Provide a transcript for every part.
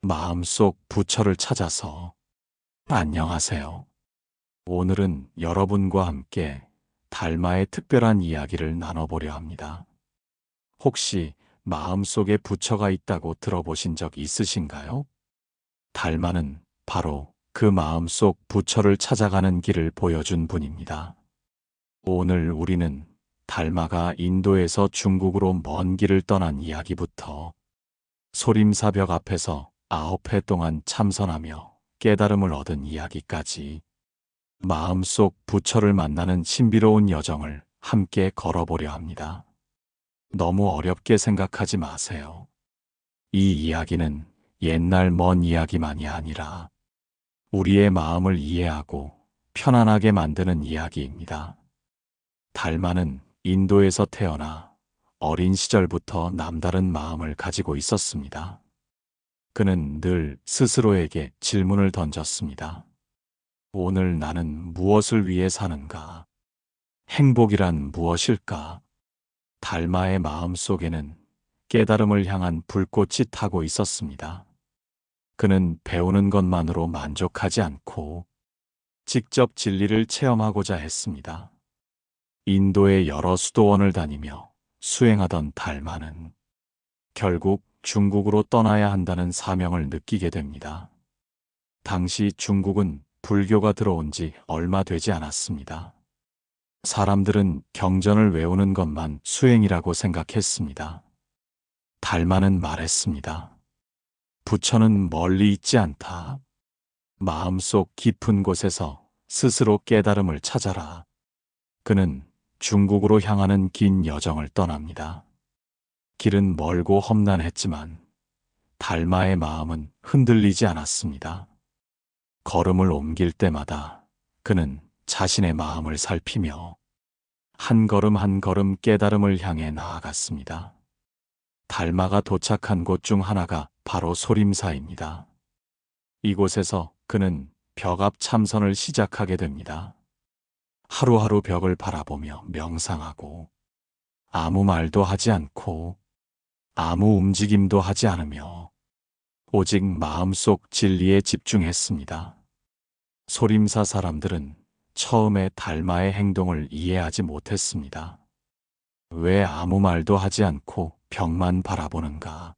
마음속 부처를 찾아서. 안녕하세요. 오늘은 여러분과 함께 달마의 특별한 이야기를 나눠보려 합니다. 혹시 마음속에 부처가 있다고 들어보신 적 있으신가요? 달마는 바로 그 마음속 부처를 찾아가는 길을 보여준 분입니다. 오늘 우리는 달마가 인도에서 중국으로 먼 길을 떠난 이야기부터 소림사벽 앞에서 9회 동안 참선하며 깨달음을 얻은 이야기까지 마음속 부처를 만나는 신비로운 여정을 함께 걸어보려 합니다. 너무 어렵게 생각하지 마세요. 이 이야기는 옛날 먼 이야기만이 아니라 우리의 마음을 이해하고 편안하게 만드는 이야기입니다. 달마는 인도에서 태어나 어린 시절부터 남다른 마음을 가지고 있었습니다. 그는 늘 스스로에게 질문을 던졌습니다. 오늘 나는 무엇을 위해 사는가? 행복이란 무엇일까? 달마의 마음 속에는 깨달음을 향한 불꽃이 타고 있었습니다. 그는 배우는 것만으로 만족하지 않고 직접 진리를 체험하고자 했습니다. 인도의 여러 수도원을 다니며 수행하던 달마는 결국 중국으로 떠나야 한다는 사명을 느끼게 됩니다. 당시 중국은 불교가 들어온 지 얼마 되지 않았습니다. 사람들은 경전을 외우는 것만 수행이라고 생각했습니다. 달마는 말했습니다. 부처는 멀리 있지 않다. 마음속 깊은 곳에서 스스로 깨달음을 찾아라. 그는 중국으로 향하는 긴 여정을 떠납니다. 길은 멀고 험난했지만 달마의 마음은 흔들리지 않았습니다. 걸음을 옮길 때마다 그는 자신의 마음을 살피며 한 걸음 한 걸음 깨달음을 향해 나아갔습니다. 달마가 도착한 곳 중 하나가 바로 소림사입니다. 이곳에서 그는 벽 앞 참선을 시작하게 됩니다. 하루하루 벽을 바라보며 명상하고 아무 말도 하지 않고 아무 움직임도 하지 않으며 오직 마음속 진리에 집중했습니다. 소림사 사람들은 처음에 달마의 행동을 이해하지 못했습니다. 왜 아무 말도 하지 않고 벽만 바라보는가?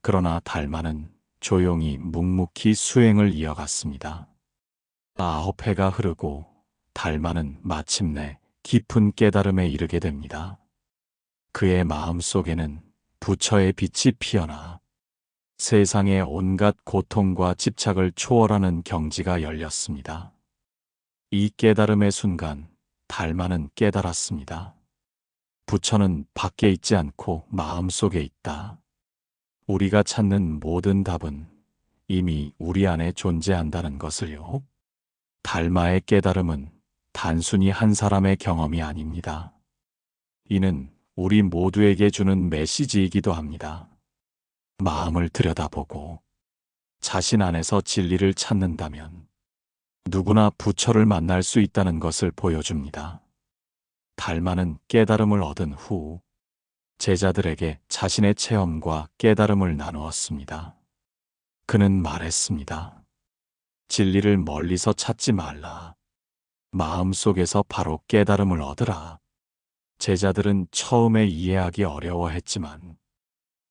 그러나 달마는 조용히 묵묵히 수행을 이어갔습니다. 9회가 흐르고 달마는 마침내 깊은 깨달음에 이르게 됩니다. 그의 마음 속에는 부처의 빛이 피어나 세상의 온갖 고통과 집착을 초월하는 경지가 열렸습니다. 이 깨달음의 순간 달마는 깨달았습니다. 부처는 밖에 있지 않고 마음 속에 있다. 우리가 찾는 모든 답은 이미 우리 안에 존재한다는 것을요. 달마의 깨달음은 단순히 한 사람의 경험이 아닙니다. 이는 우리 모두에게 주는 메시지이기도 합니다. 마음을 들여다보고 자신 안에서 진리를 찾는다면 누구나 부처를 만날 수 있다는 것을 보여줍니다. 달마는 깨달음을 얻은 후 제자들에게 자신의 체험과 깨달음을 나누었습니다. 그는 말했습니다. 진리를 멀리서 찾지 말라. 마음속에서 바로 깨달음을 얻으라. 제자들은 처음에 이해하기 어려워했지만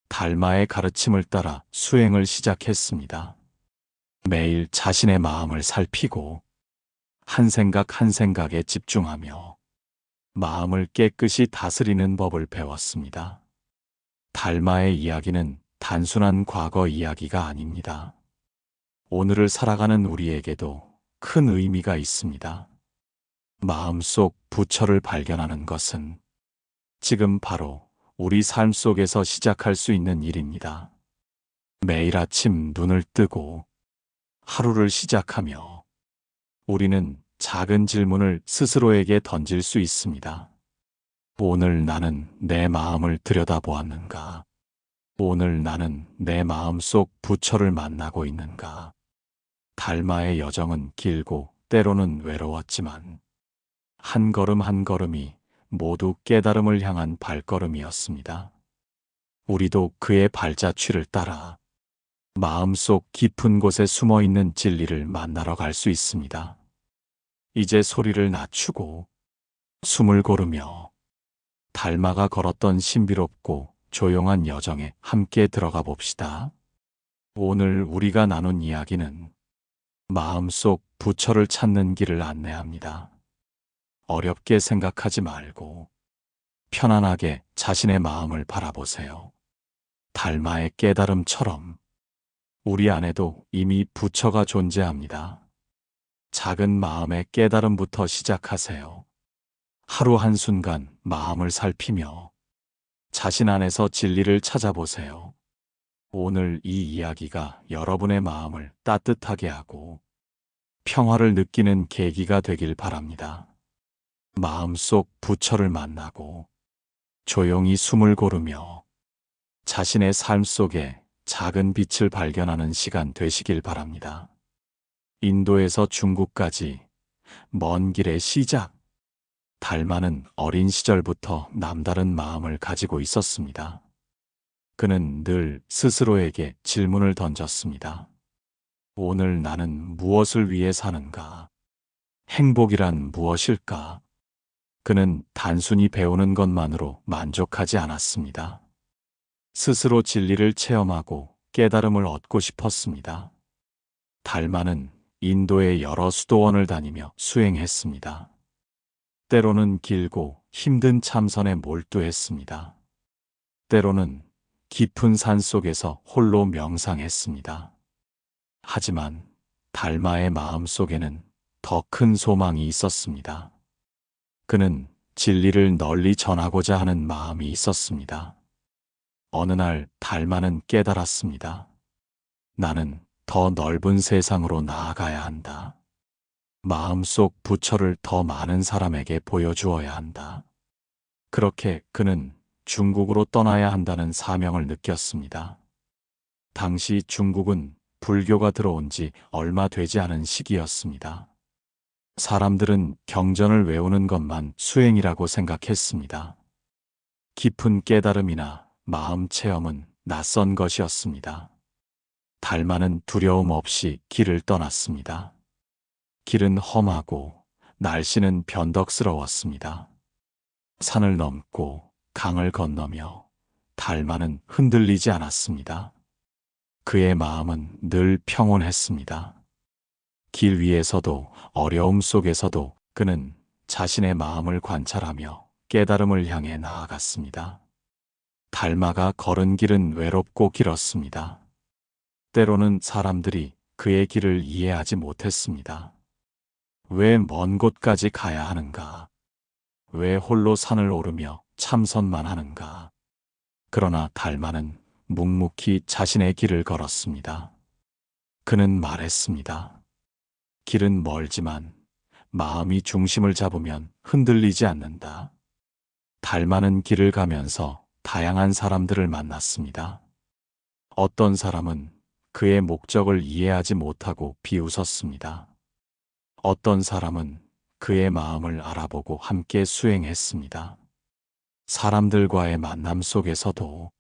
달마의 가르침을 따라 수행을 시작했습니다. 매일 자신의 마음을 살피고 한 생각 한 생각에 집중하며 마음을 깨끗이 다스리는 법을 배웠습니다. 달마의 이야기는 단순한 과거 이야기가 아닙니다. 오늘을 살아가는 우리에게도 큰 의미가 있습니다. 마음속 부처를 발견하는 것은 지금 바로 우리 삶 속에서 시작할 수 있는 일입니다. 매일 아침 눈을 뜨고 하루를 시작하며 우리는 작은 질문을 스스로에게 던질 수 있습니다. 오늘 나는 내 마음을 들여다보았는가? 오늘 나는 내 마음속 부처를 만나고 있는가? 달마의 여정은 길고 때로는 외로웠지만 한 걸음 한 걸음이 모두 깨달음을 향한 발걸음이었습니다. 우리도 그의 발자취를 따라 마음속 깊은 곳에 숨어 있는 진리를 만나러 갈 수 있습니다. 이제 소리를 낮추고 숨을 고르며 달마가 걸었던 신비롭고 조용한 여정에 함께 들어가 봅시다. 오늘 우리가 나눈 이야기는 마음속 부처를 찾는 길을 안내합니다. 어렵게 생각하지 말고 편안하게 자신의 마음을 바라보세요. 달마의 깨달음처럼 우리 안에도 이미 부처가 존재합니다. 작은 마음의 깨달음부터 시작하세요. 하루 한순간 마음을 살피며 자신 안에서 진리를 찾아보세요. 오늘 이 이야기가 여러분의 마음을 따뜻하게 하고 평화를 느끼는 계기가 되길 바랍니다. 마음속 부처를 만나고 조용히 숨을 고르며 자신의 삶 속에 작은 빛을 발견하는 시간 되시길 바랍니다. 인도에서 중국까지 먼 길의 시작. 달마는 어린 시절부터 남다른 마음을 가지고 있었습니다. 그는 늘 스스로에게 질문을 던졌습니다. 오늘 나는 무엇을 위해 사는가? 행복이란 무엇일까? 그는 단순히 배우는 것만으로 만족하지 않았습니다. 스스로 진리를 체험하고 깨달음을 얻고 싶었습니다. 달마는 인도의 여러 수도원을 다니며 수행했습니다. 때로는 길고 힘든 참선에 몰두했습니다. 때로는 깊은 산 속에서 홀로 명상했습니다. 하지만 달마의 마음 속에는 더 큰 소망이 있었습니다. 그는 진리를 널리 전하고자 하는 마음이 있었습니다. 어느 날 달마는 깨달았습니다. 나는 더 넓은 세상으로 나아가야 한다. 마음속 부처를 더 많은 사람에게 보여주어야 한다. 그렇게 그는 중국으로 떠나야 한다는 사명을 느꼈습니다. 당시 중국은 불교가 들어온 지 얼마 되지 않은 시기였습니다. 사람들은 경전을 외우는 것만 수행이라고 생각했습니다. 깊은 깨달음이나 마음 체험은 낯선 것이었습니다. 달마는 두려움 없이 길을 떠났습니다. 길은 험하고 날씨는 변덕스러웠습니다. 산을 넘고 강을 건너며 달마는 흔들리지 않았습니다. 그의 마음은 늘 평온했습니다. 길 위에서도 어려움 속에서도 그는 자신의 마음을 관찰하며 깨달음을 향해 나아갔습니다. 달마가 걸은 길은 외롭고 길었습니다. 때로는 사람들이 그의 길을 이해하지 못했습니다. 왜 먼 곳까지 가야 하는가? 왜 홀로 산을 오르며 참선만 하는가? 그러나 달마는 묵묵히 자신의 길을 걸었습니다. 그는 말했습니다. 길은 멀지만 마음이 중심을 잡으면 흔들리지 않는다. 달마는 길을 가면서 다양한 사람들을 만났습니다. 어떤 사람은 그의 목적을 이해하지 못하고 비웃었습니다. 어떤 사람은 그의 마음을 알아보고 함께 수행했습니다. 사람들과의 만남 속에서도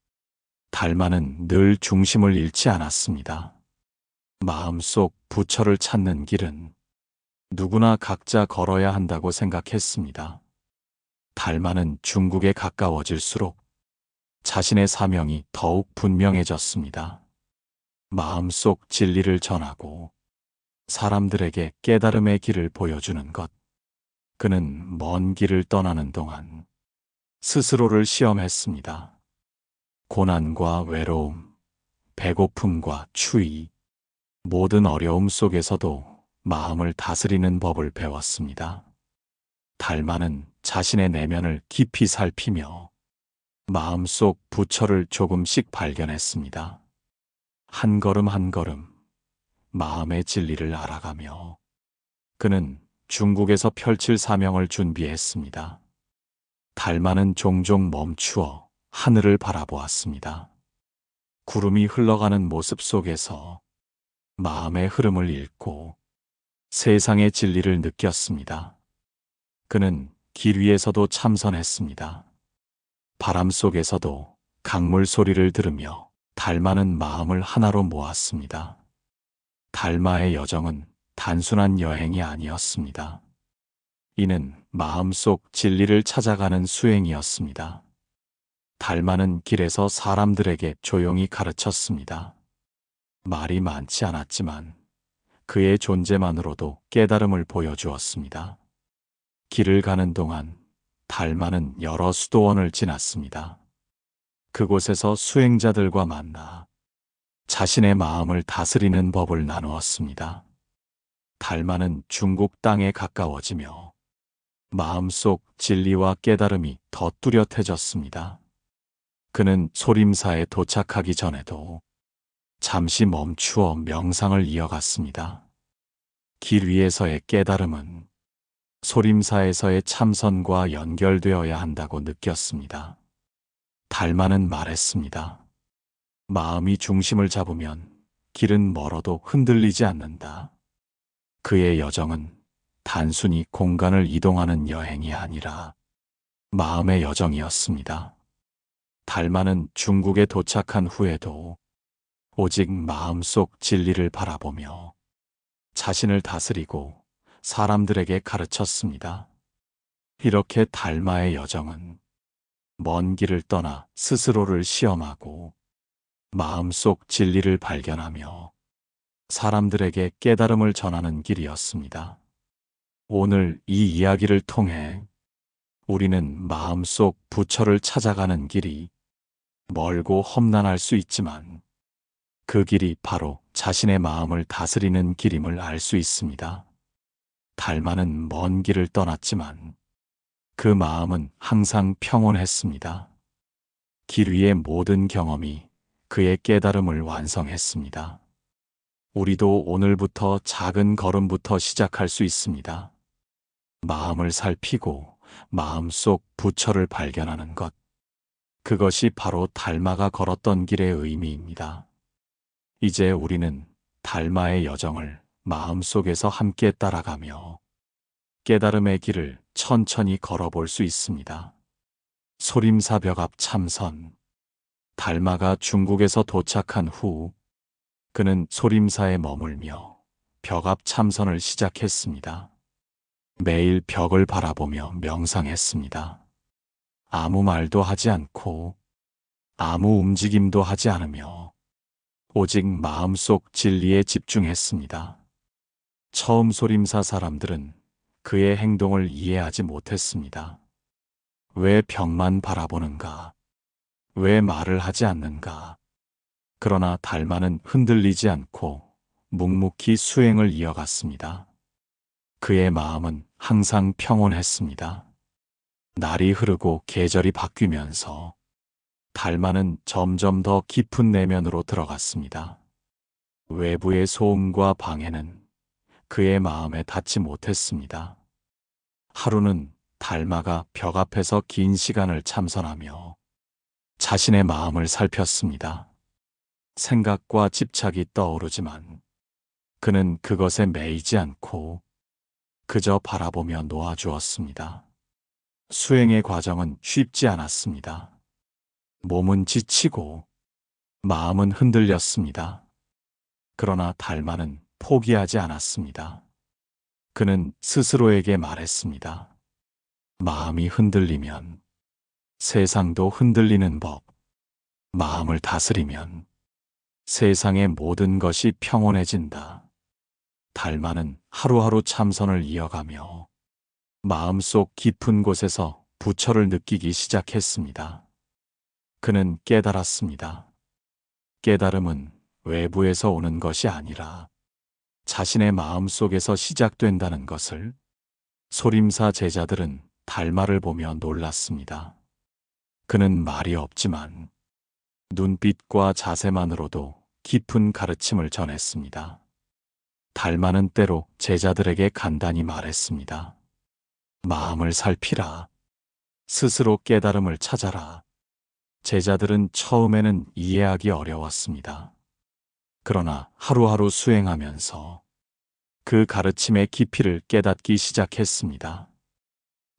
달마는 늘 중심을 잃지 않았습니다. 마음속 부처를 찾는 길은 누구나 각자 걸어야 한다고 생각했습니다. 달마는 중국에 가까워질수록 자신의 사명이 더욱 분명해졌습니다. 마음속 진리를 전하고 사람들에게 깨달음의 길을 보여주는 것. 그는 먼 길을 떠나는 동안 스스로를 시험했습니다. 고난과 외로움, 배고픔과 추위, 모든 어려움 속에서도 마음을 다스리는 법을 배웠습니다. 달마는 자신의 내면을 깊이 살피며 마음속 부처를 조금씩 발견했습니다. 한 걸음 한 걸음 마음의 진리를 알아가며 그는 중국에서 펼칠 사명을 준비했습니다. 달마는 종종 멈추어 하늘을 바라보았습니다. 구름이 흘러가는 모습 속에서 마음의 흐름을 읽고 세상의 진리를 느꼈습니다. 그는 길 위에서도 참선했습니다. 바람 속에서도 강물 소리를 들으며 달마는 마음을 하나로 모았습니다. 달마의 여정은 단순한 여행이 아니었습니다. 이는 마음속 진리를 찾아가는 수행이었습니다. 달마는 길에서 사람들에게 조용히 가르쳤습니다. 말이 많지 않았지만 그의 존재만으로도 깨달음을 보여주었습니다. 길을 가는 동안 달마는 여러 수도원을 지났습니다. 그곳에서 수행자들과 만나 자신의 마음을 다스리는 법을 나누었습니다. 달마는 중국 땅에 가까워지며 마음속 진리와 깨달음이 더 뚜렷해졌습니다. 그는 소림사에 도착하기 전에도 잠시 멈추어 명상을 이어갔습니다. 길 위에서의 깨달음은 소림사에서의 참선과 연결되어야 한다고 느꼈습니다. 달마는 말했습니다. 마음이 중심을 잡으면 길은 멀어도 흔들리지 않는다. 그의 여정은 단순히 공간을 이동하는 여행이 아니라 마음의 여정이었습니다. 달마는 중국에 도착한 후에도 오직 마음속 진리를 바라보며 자신을 다스리고 사람들에게 가르쳤습니다. 이렇게 달마의 여정은 먼 길을 떠나 스스로를 시험하고 마음속 진리를 발견하며 사람들에게 깨달음을 전하는 길이었습니다. 오늘 이 이야기를 통해 우리는 마음속 부처를 찾아가는 길이 멀고 험난할 수 있지만 그 길이 바로 자신의 마음을 다스리는 길임을 알 수 있습니다. 달마는 먼 길을 떠났지만 그 마음은 항상 평온했습니다. 길 위의 모든 경험이 그의 깨달음을 완성했습니다. 우리도 오늘부터 작은 걸음부터 시작할 수 있습니다. 마음을 살피고 마음속 부처를 발견하는 것. 그것이 바로 달마가 걸었던 길의 의미입니다. 이제 우리는 달마의 여정을 마음속에서 함께 따라가며 깨달음의 길을 천천히 걸어볼 수 있습니다. 소림사 벽 앞 참선. 달마가 중국에서 도착한 후 그는 소림사에 머물며 벽 앞 참선을 시작했습니다. 매일 벽을 바라보며 명상했습니다. 아무 말도 하지 않고 아무 움직임도 하지 않으며 오직 마음속 진리에 집중했습니다. 처음 소림사 사람들은 그의 행동을 이해하지 못했습니다. 왜 벽만 바라보는가? 왜 말을 하지 않는가? 그러나 달마는 흔들리지 않고 묵묵히 수행을 이어갔습니다. 그의 마음은 항상 평온했습니다. 날이 흐르고 계절이 바뀌면서 달마는 점점 더 깊은 내면으로 들어갔습니다. 외부의 소음과 방해는 그의 마음에 닿지 못했습니다. 하루는 달마가 벽 앞에서 긴 시간을 참선하며 자신의 마음을 살폈습니다. 생각과 집착이 떠오르지만 그는 그것에 매이지 않고 그저 바라보며 놓아주었습니다. 수행의 과정은 쉽지 않았습니다. 몸은 지치고 마음은 흔들렸습니다. 그러나 달마는 포기하지 않았습니다. 그는 스스로에게 말했습니다. 마음이 흔들리면 세상도 흔들리는 법. 마음을 다스리면 세상의 모든 것이 평온해진다. 달마는 하루하루 참선을 이어가며 마음속 깊은 곳에서 부처를 느끼기 시작했습니다. 그는 깨달았습니다. 깨달음은 외부에서 오는 것이 아니라 자신의 마음 속에서 시작된다는 것을. 소림사 제자들은 달마를 보며 놀랐습니다. 그는 말이 없지만 눈빛과 자세만으로도 깊은 가르침을 전했습니다. 달마는 때로 제자들에게 간단히 말했습니다. 마음을 살피라. 스스로 깨달음을 찾아라. 제자들은 처음에는 이해하기 어려웠습니다. 그러나 하루하루 수행하면서 그 가르침의 깊이를 깨닫기 시작했습니다.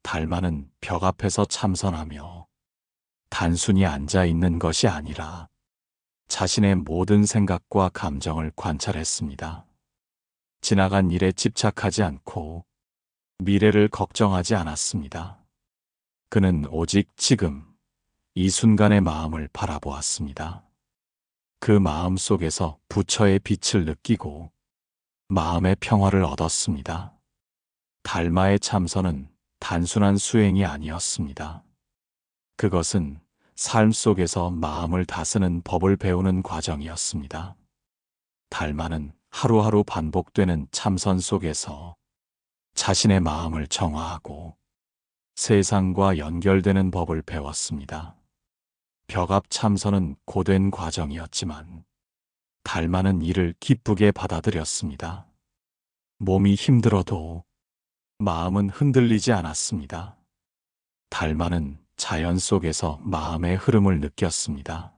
달마는 벽 앞에서 참선하며 단순히 앉아 있는 것이 아니라 자신의 모든 생각과 감정을 관찰했습니다. 지나간 일에 집착하지 않고 미래를 걱정하지 않았습니다. 그는 오직 지금, 이 순간의 마음을 바라보았습니다. 그 마음 속에서 부처의 빛을 느끼고 마음의 평화를 얻었습니다. 달마의 참선은 단순한 수행이 아니었습니다. 그것은 삶 속에서 마음을 다스리는 법을 배우는 과정이었습니다. 달마는 하루하루 반복되는 참선 속에서 자신의 마음을 정화하고 세상과 연결되는 법을 배웠습니다. 벽압 참선은 고된 과정이었지만 달마는 이를 기쁘게 받아들였습니다. 몸이 힘들어도 마음은 흔들리지 않았습니다. 달마는 자연 속에서 마음의 흐름을 느꼈습니다.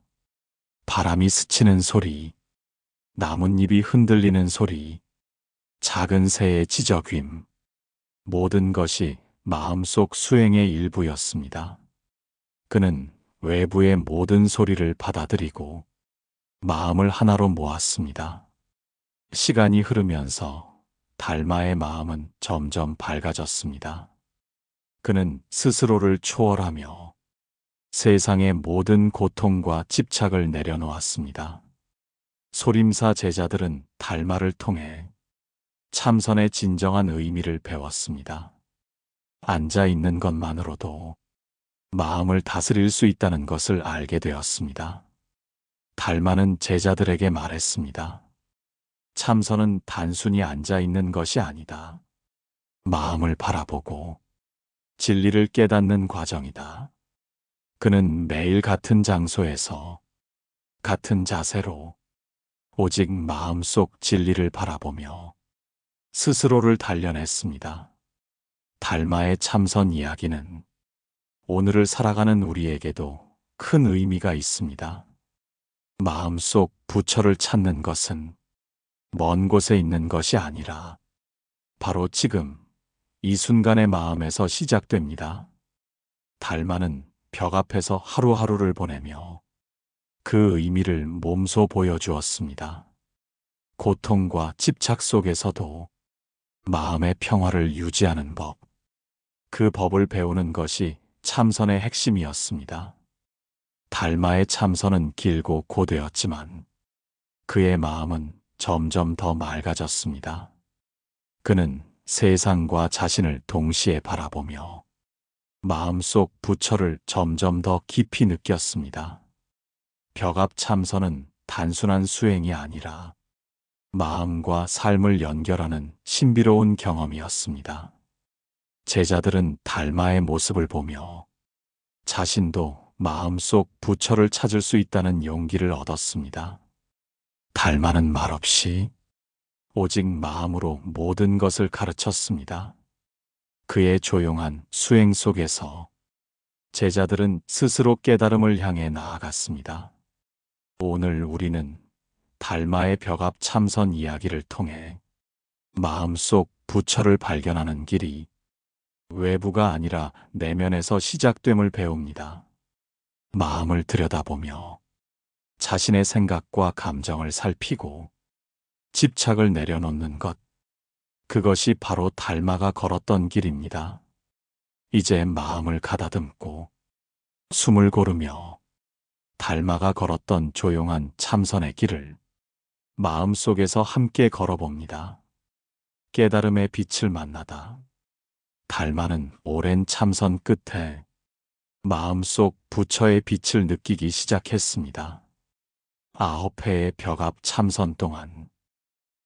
바람이 스치는 소리, 나뭇잎이 흔들리는 소리, 작은 새의 지저귀임, 모든 것이 마음속 수행의 일부였습니다. 그는 외부의 모든 소리를 받아들이고 마음을 하나로 모았습니다. 시간이 흐르면서 달마의 마음은 점점 밝아졌습니다. 그는 스스로를 초월하며 세상의 모든 고통과 집착을 내려놓았습니다. 소림사 제자들은 달마를 통해 참선의 진정한 의미를 배웠습니다. 앉아 있는 것만으로도 마음을 다스릴 수 있다는 것을 알게 되었습니다. 달마는 제자들에게 말했습니다. 참선은 단순히 앉아 있는 것이 아니다. 마음을 바라보고 진리를 깨닫는 과정이다. 그는 매일 같은 장소에서 같은 자세로 오직 마음속 진리를 바라보며 스스로를 단련했습니다. 달마의 참선 이야기는 오늘을 살아가는 우리에게도 큰 의미가 있습니다. 마음속 부처를 찾는 것은 먼 곳에 있는 것이 아니라 바로 지금 이 순간의 마음에서 시작됩니다. 달마는 벽 앞에서 하루하루를 보내며 그 의미를 몸소 보여주었습니다. 고통과 집착 속에서도 마음의 평화를 유지하는 법, 그 법을 배우는 것이 참선의 핵심이었습니다. 달마의 참선은 길고 고되었지만 그의 마음은 점점 더 맑아졌습니다. 그는 세상과 자신을 동시에 바라보며 마음속 부처를 점점 더 깊이 느꼈습니다. 벽압 참선은 단순한 수행이 아니라 마음과 삶을 연결하는 신비로운 경험이었습니다. 제자들은 달마의 모습을 보며 자신도 마음속 부처를 찾을 수 있다는 용기를 얻었습니다. 달마는 말없이 오직 마음으로 모든 것을 가르쳤습니다. 그의 조용한 수행 속에서 제자들은 스스로 깨달음을 향해 나아갔습니다. 오늘 우리는 달마의 벽압 참선 이야기를 통해 마음속 부처를 발견하는 길이 외부가 아니라 내면에서 시작됨을 배웁니다. 마음을 들여다보며 자신의 생각과 감정을 살피고 집착을 내려놓는 것, 그것이 바로 달마가 걸었던 길입니다. 이제 마음을 가다듬고 숨을 고르며 달마가 걸었던 조용한 참선의 길을 마음속에서 함께 걸어봅니다. 깨달음의 빛을 만나다 달마는 오랜 참선 끝에 마음속 부처의 빛을 느끼기 시작했습니다. 9회의 벽압 참선 동안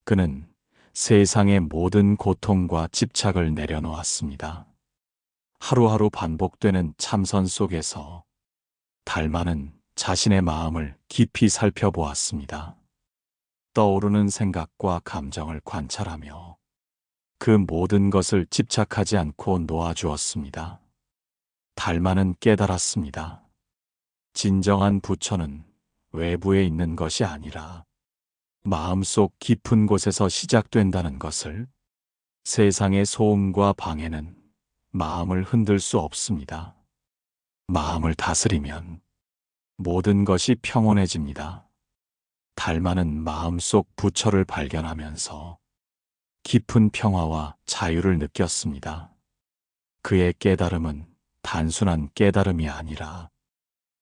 그는 세상의 모든 고통과 집착을 내려놓았습니다. 하루하루 반복되는 참선 속에서 달마는 자신의 마음을 깊이 살펴보았습니다. 떠오르는 생각과 감정을 관찰하며 그 모든 것을 집착하지 않고 놓아주었습니다. 달마는 깨달았습니다. 진정한 부처는 외부에 있는 것이 아니라 마음속 깊은 곳에서 시작된다는 것을. 세상의 소음과 방해는 마음을 흔들 수 없습니다. 마음을 다스리면 모든 것이 평온해집니다. 달마는 마음속 부처를 발견하면서 깊은 평화와 자유를 느꼈습니다. 그의 깨달음은 단순한 깨달음이 아니라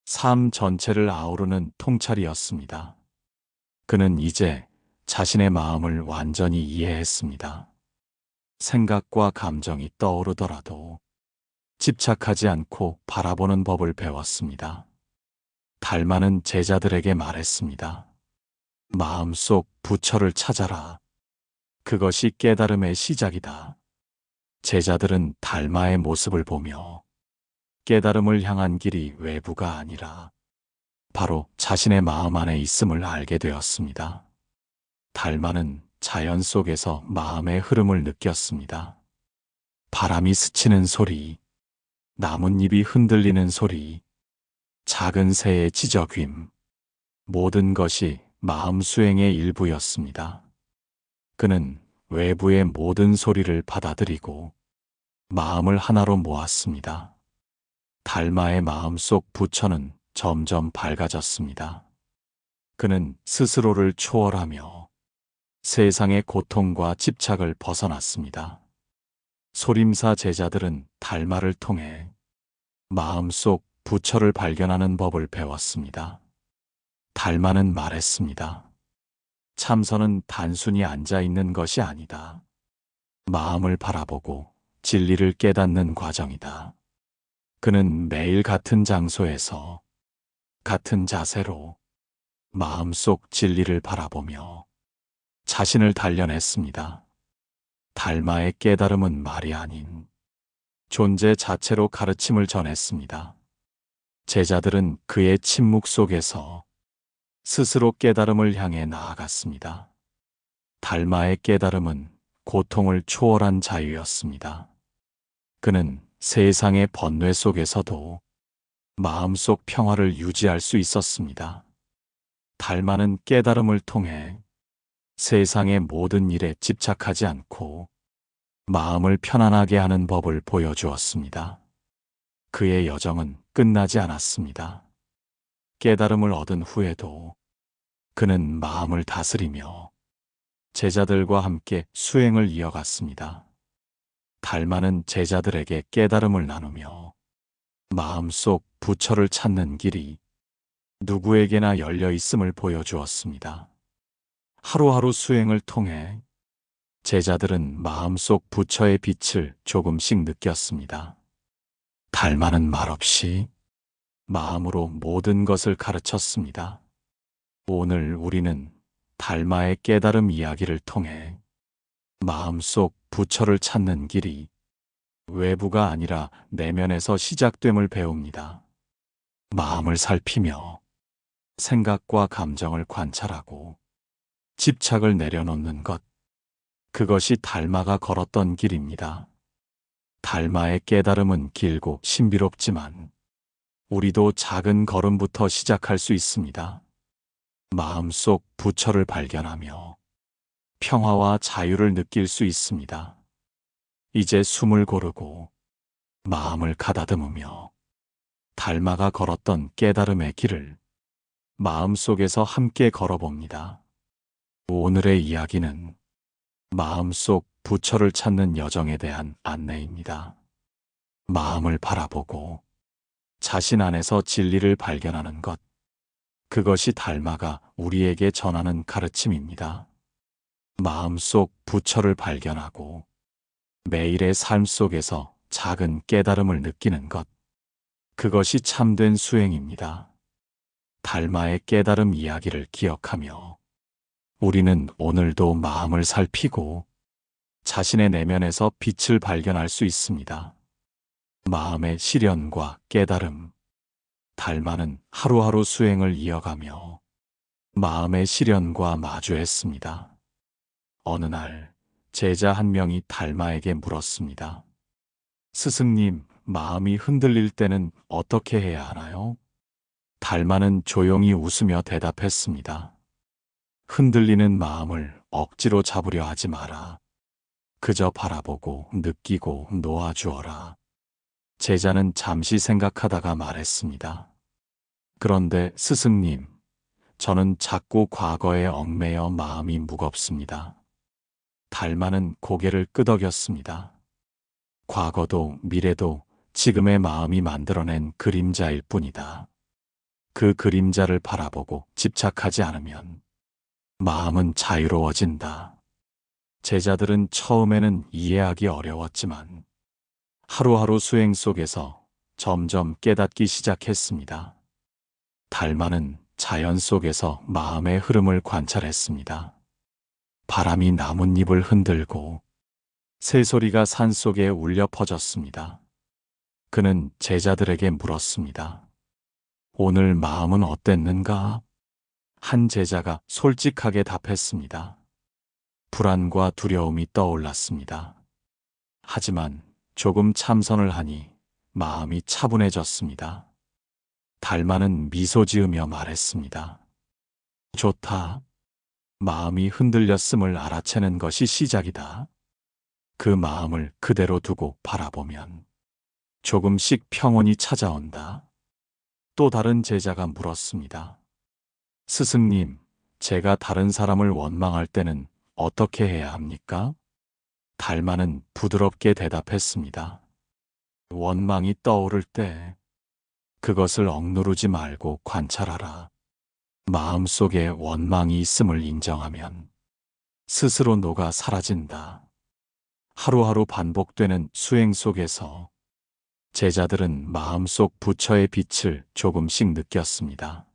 삶 전체를 아우르는 통찰이었습니다. 그는 이제 자신의 마음을 완전히 이해했습니다. 생각과 감정이 떠오르더라도 집착하지 않고 바라보는 법을 배웠습니다. 달마는 제자들에게 말했습니다. 마음속 부처를 찾아라. 그것이 깨달음의 시작이다. 제자들은 달마의 모습을 보며 깨달음을 향한 길이 외부가 아니라 바로 자신의 마음 안에 있음을 알게 되었습니다. 달마는 자연 속에서 마음의 흐름을 느꼈습니다. 바람이 스치는 소리, 나뭇잎이 흔들리는 소리, 작은 새의 지저귀임, 모든 것이 마음 수행의 일부였습니다. 그는 외부의 모든 소리를 받아들이고 마음을 하나로 모았습니다. 달마의 마음속 부처는 점점 밝아졌습니다. 그는 스스로를 초월하며 세상의 고통과 집착을 벗어났습니다. 소림사 제자들은 달마를 통해 마음속 부처를 발견하는 법을 배웠습니다. 달마는 말했습니다. 참선은 단순히 앉아 있는 것이 아니다. 마음을 바라보고 진리를 깨닫는 과정이다. 그는 매일 같은 장소에서 같은 자세로 마음속 진리를 바라보며 자신을 단련했습니다. 달마의 깨달음은 말이 아닌 존재 자체로 가르침을 전했습니다. 제자들은 그의 침묵 속에서 스스로 깨달음을 향해 나아갔습니다. 달마의 깨달음은 고통을 초월한 자유였습니다. 그는 세상의 번뇌 속에서도 마음속 평화를 유지할 수 있었습니다. 달마는 깨달음을 통해 세상의 모든 일에 집착하지 않고 마음을 편안하게 하는 법을 보여주었습니다. 그의 여정은 끝나지 않았습니다. 깨달음을 얻은 후에도 그는 마음을 다스리며 제자들과 함께 수행을 이어갔습니다. 달마는 제자들에게 깨달음을 나누며 마음속 부처를 찾는 길이 누구에게나 열려 있음을 보여주었습니다. 하루하루 수행을 통해 제자들은 마음속 부처의 빛을 조금씩 느꼈습니다. 달마는 말없이 마음으로 모든 것을 가르쳤습니다. 오늘 우리는 달마의 깨달음 이야기를 통해 마음속 부처를 찾는 길이 외부가 아니라 내면에서 시작됨을 배웁니다. 마음을 살피며 생각과 감정을 관찰하고 집착을 내려놓는 것, 그것이 달마가 걸었던 길입니다. 달마의 깨달음은 길고 신비롭지만 우리도 작은 걸음부터 시작할 수 있습니다. 마음속 부처를 발견하며 평화와 자유를 느낄 수 있습니다. 이제 숨을 고르고 마음을 가다듬으며 달마가 걸었던 깨달음의 길을 마음속에서 함께 걸어봅니다. 오늘의 이야기는 마음속 부처를 찾는 여정에 대한 안내입니다. 마음을 바라보고 자신 안에서 진리를 발견하는 것, 그것이 달마가 우리에게 전하는 가르침입니다. 마음속 부처를 발견하고 매일의 삶 속에서 작은 깨달음을 느끼는 것, 그것이 참된 수행입니다. 달마의 깨달음 이야기를 기억하며 우리는 오늘도 마음을 살피고 자신의 내면에서 빛을 발견할 수 있습니다. 마음의 시련과 깨달음, 달마는 하루하루 수행을 이어가며 마음의 시련과 마주했습니다. 어느 날 제자 한 명이 달마에게 물었습니다. 스승님, 마음이 흔들릴 때는 어떻게 해야 하나요? 달마는 조용히 웃으며 대답했습니다. 흔들리는 마음을 억지로 잡으려 하지 마라. 그저 바라보고 느끼고 놓아주어라. 제자는 잠시 생각하다가 말했습니다. 그런데 스승님, 저는 자꾸 과거에 얽매여 마음이 무겁습니다. 달마는 고개를 끄덕였습니다. 과거도 미래도 지금의 마음이 만들어낸 그림자일 뿐이다. 그 그림자를 바라보고 집착하지 않으면 마음은 자유로워진다. 제자들은 처음에는 이해하기 어려웠지만 하루하루 수행 속에서 점점 깨닫기 시작했습니다. 달마는 자연 속에서 마음의 흐름을 관찰했습니다. 바람이 나뭇잎을 흔들고 새소리가 산속에 울려 퍼졌습니다. 그는 제자들에게 물었습니다. 오늘 마음은 어땠는가? 한 제자가 솔직하게 답했습니다. 불안과 두려움이 떠올랐습니다. 하지만 조금 참선을 하니 마음이 차분해졌습니다. 달마는 미소 지으며 말했습니다. 좋다. 마음이 흔들렸음을 알아채는 것이 시작이다. 그 마음을 그대로 두고 바라보면 조금씩 평온이 찾아온다. 또 다른 제자가 물었습니다. 스승님, 제가 다른 사람을 원망할 때는 어떻게 해야 합니까? 달마는 부드럽게 대답했습니다. 원망이 떠오를 때 그것을 억누르지 말고 관찰하라. 마음속에 원망이 있음을 인정하면 스스로 녹아 사라진다. 하루하루 반복되는 수행 속에서 제자들은 마음속 부처의 빛을 조금씩 느꼈습니다.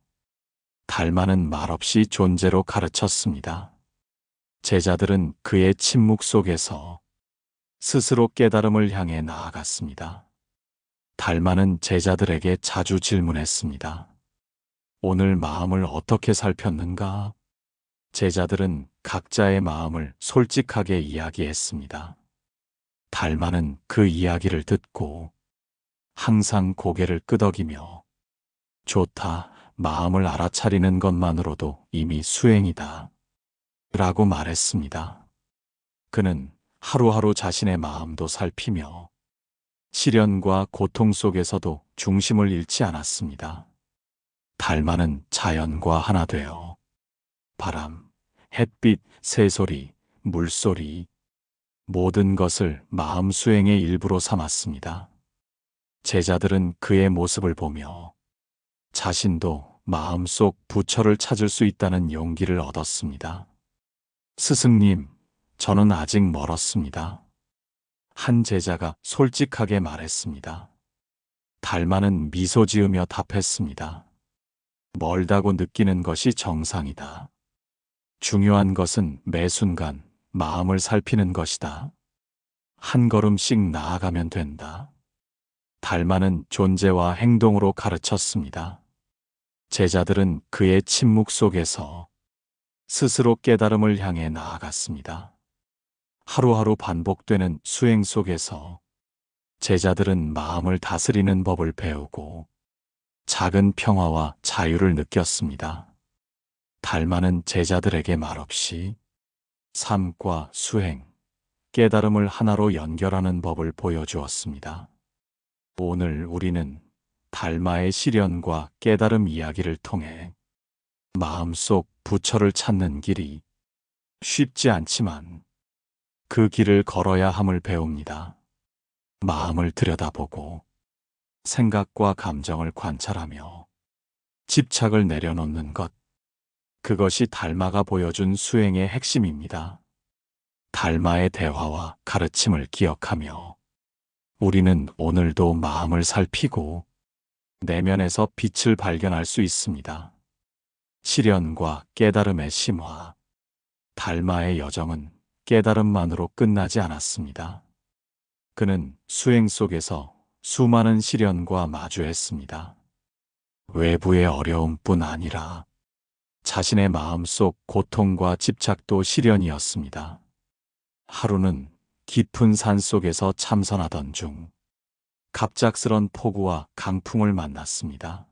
달마는 말없이 존재로 가르쳤습니다. 제자들은 그의 침묵 속에서 스스로 깨달음을 향해 나아갔습니다. 달마는 제자들에게 자주 질문했습니다. 오늘 마음을 어떻게 살폈는가? 제자들은 각자의 마음을 솔직하게 이야기했습니다. 달마는 그 이야기를 듣고 항상 고개를 끄덕이며 좋다, 마음을 알아차리는 것만으로도 이미 수행이다. 라고 말했습니다. 그는 하루하루 자신의 마음도 살피며 시련과 고통 속에서도 중심을 잃지 않았습니다. 달마는 자연과 하나 되어 바람, 햇빛, 새소리, 물소리, 모든 것을 마음 수행의 일부로 삼았습니다. 제자들은 그의 모습을 보며 자신도 마음속 부처를 찾을 수 있다는 용기를 얻었습니다. 스승님, 저는 아직 멀었습니다. 한 제자가 솔직하게 말했습니다. 달마는 미소 지으며 답했습니다. 멀다고 느끼는 것이 정상이다. 중요한 것은 매 순간 마음을 살피는 것이다. 한 걸음씩 나아가면 된다. 달마는 존재와 행동으로 가르쳤습니다. 제자들은 그의 침묵 속에서 스스로 깨달음을 향해 나아갔습니다. 하루하루 반복되는 수행 속에서 제자들은 마음을 다스리는 법을 배우고 작은 평화와 자유를 느꼈습니다. 달마는 제자들에게 말없이 삶과 수행, 깨달음을 하나로 연결하는 법을 보여주었습니다. 오늘 우리는 달마의 시련과 깨달음 이야기를 통해 마음속 부처를 찾는 길이 쉽지 않지만 그 길을 걸어야 함을 배웁니다. 마음을 들여다보고 생각과 감정을 관찰하며 집착을 내려놓는 것, 그것이 달마가 보여준 수행의 핵심입니다. 달마의 대화와 가르침을 기억하며 우리는 오늘도 마음을 살피고 내면에서 빛을 발견할 수 있습니다. 시련과 깨달음의 심화, 달마의 여정은 깨달음만으로 끝나지 않았습니다. 그는 수행 속에서 수많은 시련과 마주했습니다. 외부의 어려움뿐 아니라 자신의 마음속 고통과 집착도 시련이었습니다. 하루는 깊은 산 속에서 참선하던 중 갑작스런 폭우와 강풍을 만났습니다.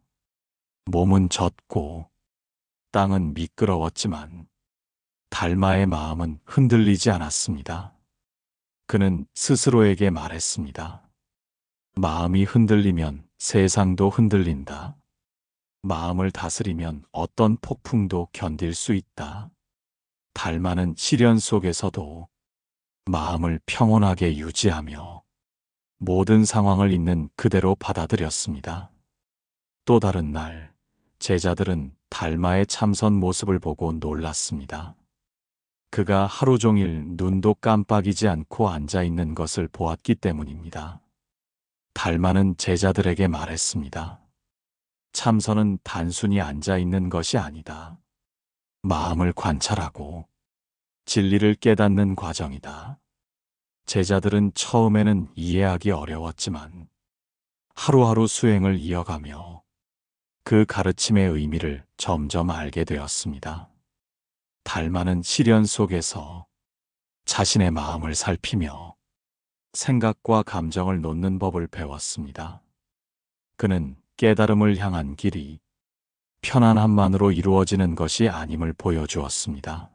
몸은 젖고 땅은 미끄러웠지만 달마의 마음은 흔들리지 않았습니다. 그는 스스로에게 말했습니다. 마음이 흔들리면 세상도 흔들린다. 마음을 다스리면 어떤 폭풍도 견딜 수 있다. 달마는 시련 속에서도 마음을 평온하게 유지하며 모든 상황을 있는 그대로 받아들였습니다. 또 다른 날, 제자들은 달마의 참선 모습을 보고 놀랐습니다. 그가 하루 종일 눈도 깜빡이지 않고 앉아 있는 것을 보았기 때문입니다. 달마는 제자들에게 말했습니다. 참선은 단순히 앉아 있는 것이 아니다. 마음을 관찰하고 진리를 깨닫는 과정이다. 제자들은 처음에는 이해하기 어려웠지만 하루하루 수행을 이어가며 그 가르침의 의미를 점점 알게 되었습니다. 달마는 시련 속에서 자신의 마음을 살피며 생각과 감정을 놓는 법을 배웠습니다. 그는 깨달음을 향한 길이 편안함만으로 이루어지는 것이 아님을 보여주었습니다.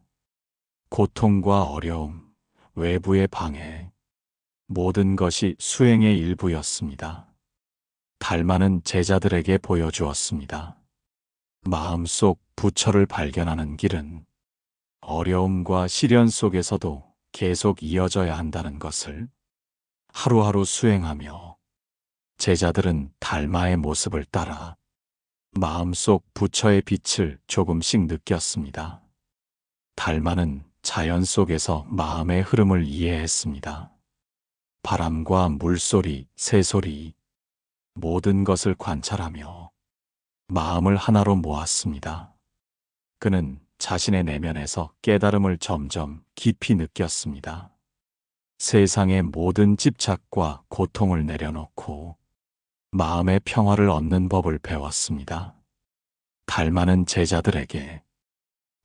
고통과 어려움, 외부의 방해, 모든 것이 수행의 일부였습니다. 달마는 제자들에게 보여주었습니다. 마음속 부처를 발견하는 길은 어려움과 시련 속에서도 계속 이어져야 한다는 것을 하루하루 수행하며 제자들은 달마의 모습을 따라 마음속 부처의 빛을 조금씩 느꼈습니다. 달마는 자연 속에서 마음의 흐름을 이해했습니다. 바람과 물소리, 새소리, 모든 것을 관찰하며 마음을 하나로 모았습니다. 그는 자신의 내면에서 깨달음을 점점 깊이 느꼈습니다. 세상의 모든 집착과 고통을 내려놓고 마음의 평화를 얻는 법을 배웠습니다. 달마는 제자들에게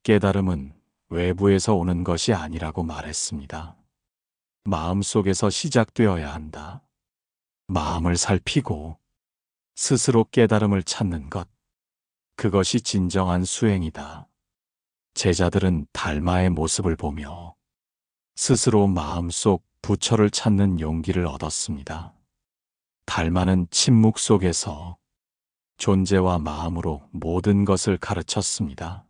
깨달음은 외부에서 오는 것이 아니라고 말했습니다. 마음속에서 시작되어야 한다. 마음을 살피고 스스로 깨달음을 찾는 것, 그것이 진정한 수행이다. 제자들은 달마의 모습을 보며 스스로 마음속 부처를 찾는 용기를 얻었습니다. 달마는 침묵 속에서 존재와 마음으로 모든 것을 가르쳤습니다.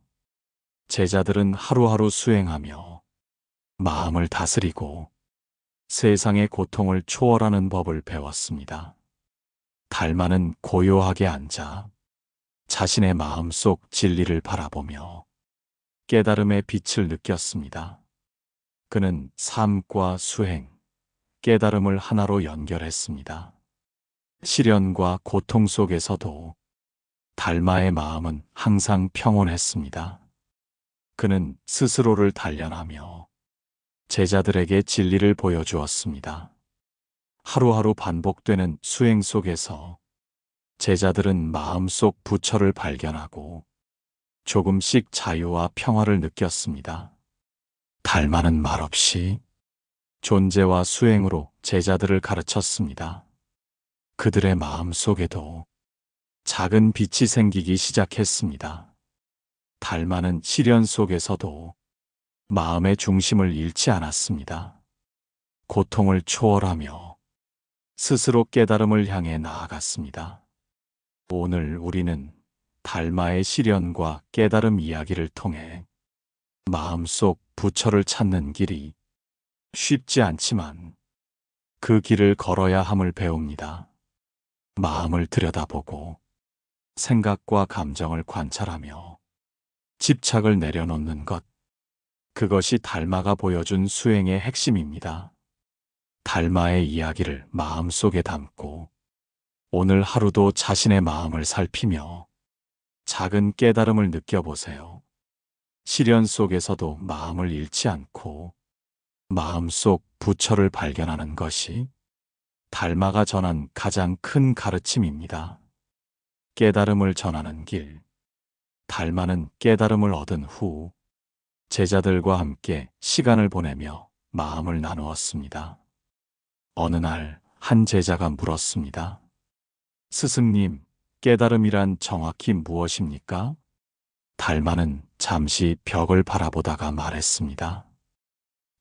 제자들은 하루하루 수행하며 마음을 다스리고 세상의 고통을 초월하는 법을 배웠습니다. 달마는 고요하게 앉아 자신의 마음속 진리를 바라보며 깨달음의 빛을 느꼈습니다. 그는 삶과 수행, 깨달음을 하나로 연결했습니다. 시련과 고통 속에서도 달마의 마음은 항상 평온했습니다. 그는 스스로를 단련하며 제자들에게 진리를 보여주었습니다. 하루하루 반복되는 수행 속에서 제자들은 마음속 부처를 발견하고 조금씩 자유와 평화를 느꼈습니다. 달마는 말없이 존재와 수행으로 제자들을 가르쳤습니다. 그들의 마음 속에도 작은 빛이 생기기 시작했습니다. 달마는 시련 속에서도 마음의 중심을 잃지 않았습니다. 고통을 초월하며 스스로 깨달음을 향해 나아갔습니다. 오늘 우리는 달마의 시련과 깨달음 이야기를 통해 마음속 부처를 찾는 길이 쉽지 않지만 그 길을 걸어야 함을 배웁니다. 마음을 들여다보고 생각과 감정을 관찰하며 집착을 내려놓는 것, 그것이 달마가 보여준 수행의 핵심입니다. 달마의 이야기를 마음속에 담고 오늘 하루도 자신의 마음을 살피며 작은 깨달음을 느껴보세요. 시련 속에서도 마음을 잃지 않고 마음속 부처를 발견하는 것이 달마가 전한 가장 큰 가르침입니다. 깨달음을 전하는 길. 달마는 깨달음을 얻은 후 제자들과 함께 시간을 보내며 마음을 나누었습니다. 어느 날 한 제자가 물었습니다. 스승님, 깨달음이란 정확히 무엇입니까? 달마는 잠시 벽을 바라보다가 말했습니다.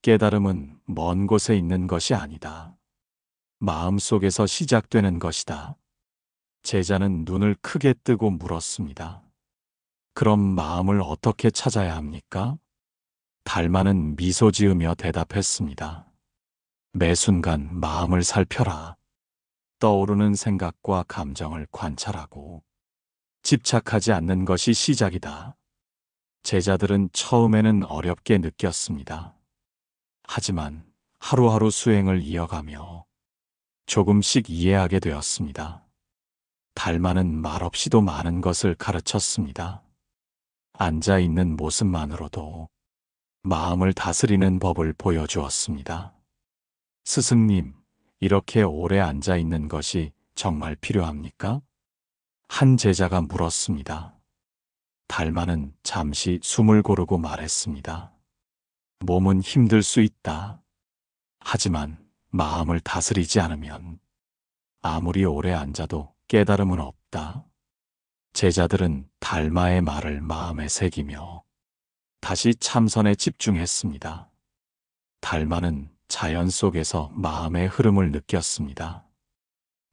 깨달음은 먼 곳에 있는 것이 아니다. 마음속에서 시작되는 것이다. 제자는 눈을 크게 뜨고 물었습니다. 그럼 마음을 어떻게 찾아야 합니까? 달마는 미소 지으며 대답했습니다. 매 순간 마음을 살펴라. 떠오르는 생각과 감정을 관찰하고 집착하지 않는 것이 시작이다. 제자들은 처음에는 어렵게 느꼈습니다. 하지만 하루하루 수행을 이어가며 조금씩 이해하게 되었습니다. 달마는 말없이도 많은 것을 가르쳤습니다. 앉아 있는 모습만으로도 마음을 다스리는 법을 보여주었습니다. 스승님, 이렇게 오래 앉아 있는 것이 정말 필요합니까? 한 제자가 물었습니다. 달마는 잠시 숨을 고르고 말했습니다. 몸은 힘들 수 있다. 하지만 마음을 다스리지 않으면 아무리 오래 앉아도 깨달음은 없다. 제자들은 달마의 말을 마음에 새기며 다시 참선에 집중했습니다. 달마는 자연 속에서 마음의 흐름을 느꼈습니다.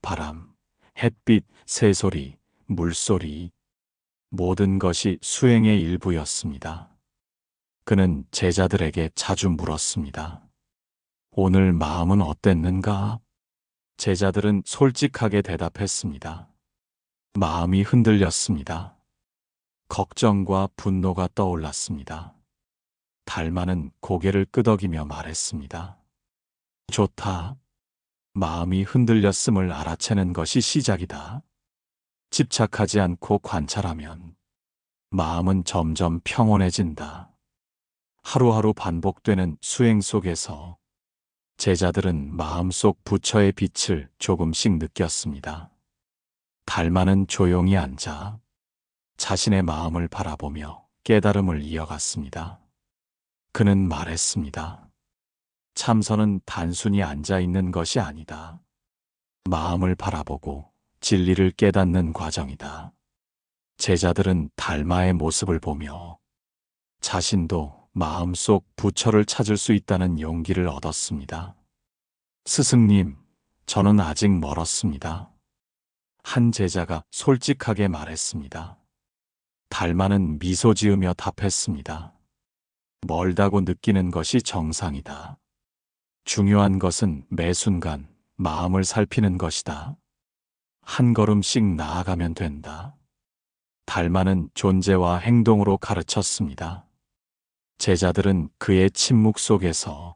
바람, 햇빛, 새소리, 물소리, 모든 것이 수행의 일부였습니다. 그는 제자들에게 자주 물었습니다. 오늘 마음은 어땠는가? 제자들은 솔직하게 대답했습니다. 마음이 흔들렸습니다. 걱정과 분노가 떠올랐습니다. 달마는 고개를 끄덕이며 말했습니다. 좋다. 마음이 흔들렸음을 알아채는 것이 시작이다. 집착하지 않고 관찰하면 마음은 점점 평온해진다. 하루하루 반복되는 수행 속에서 제자들은 마음속 부처의 빛을 조금씩 느꼈습니다. 달마는 조용히 앉아 자신의 마음을 바라보며 깨달음을 이어갔습니다. 그는 말했습니다. 참선은 단순히 앉아 있는 것이 아니다. 마음을 바라보고 진리를 깨닫는 과정이다. 제자들은 달마의 모습을 보며 자신도 마음속 부처를 찾을 수 있다는 용기를 얻었습니다. 스승님, 저는 아직 멀었습니다. 한 제자가 솔직하게 말했습니다. 달마는 미소 지으며 답했습니다. 멀다고 느끼는 것이 정상이다. 중요한 것은 매 순간 마음을 살피는 것이다. 한 걸음씩 나아가면 된다. 달마는 존재와 행동으로 가르쳤습니다. 제자들은 그의 침묵 속에서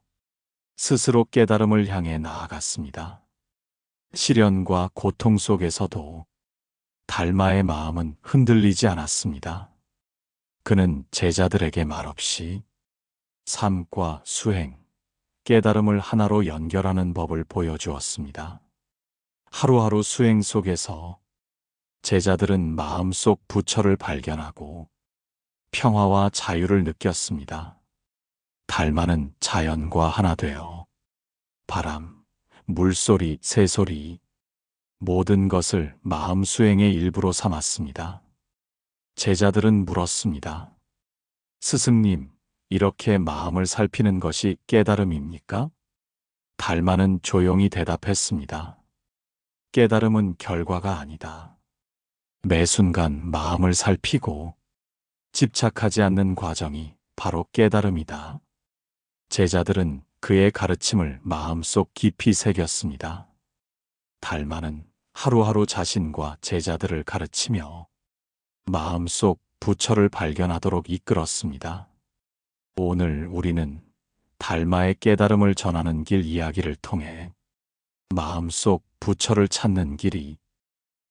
스스로 깨달음을 향해 나아갔습니다. 시련과 고통 속에서도 달마의 마음은 흔들리지 않았습니다. 그는 제자들에게 말없이 삶과 수행, 깨달음을 하나로 연결하는 법을 보여주었습니다. 하루하루 수행 속에서 제자들은 마음속 부처를 발견하고 평화와 자유를 느꼈습니다. 달마는 자연과 하나 되어 바람, 물소리, 새소리, 모든 것을 마음 수행의 일부로 삼았습니다. 제자들은 물었습니다. 스승님, 이렇게 마음을 살피는 것이 깨달음입니까? 달마는 조용히 대답했습니다. 깨달음은 결과가 아니다. 매 순간 마음을 살피고 집착하지 않는 과정이 바로 깨달음이다. 제자들은 그의 가르침을 마음속 깊이 새겼습니다. 달마는 하루하루 자신과 제자들을 가르치며 마음속 부처를 발견하도록 이끌었습니다. 오늘 우리는 달마의 깨달음을 전하는 길 이야기를 통해 마음속 부처를 찾는 길이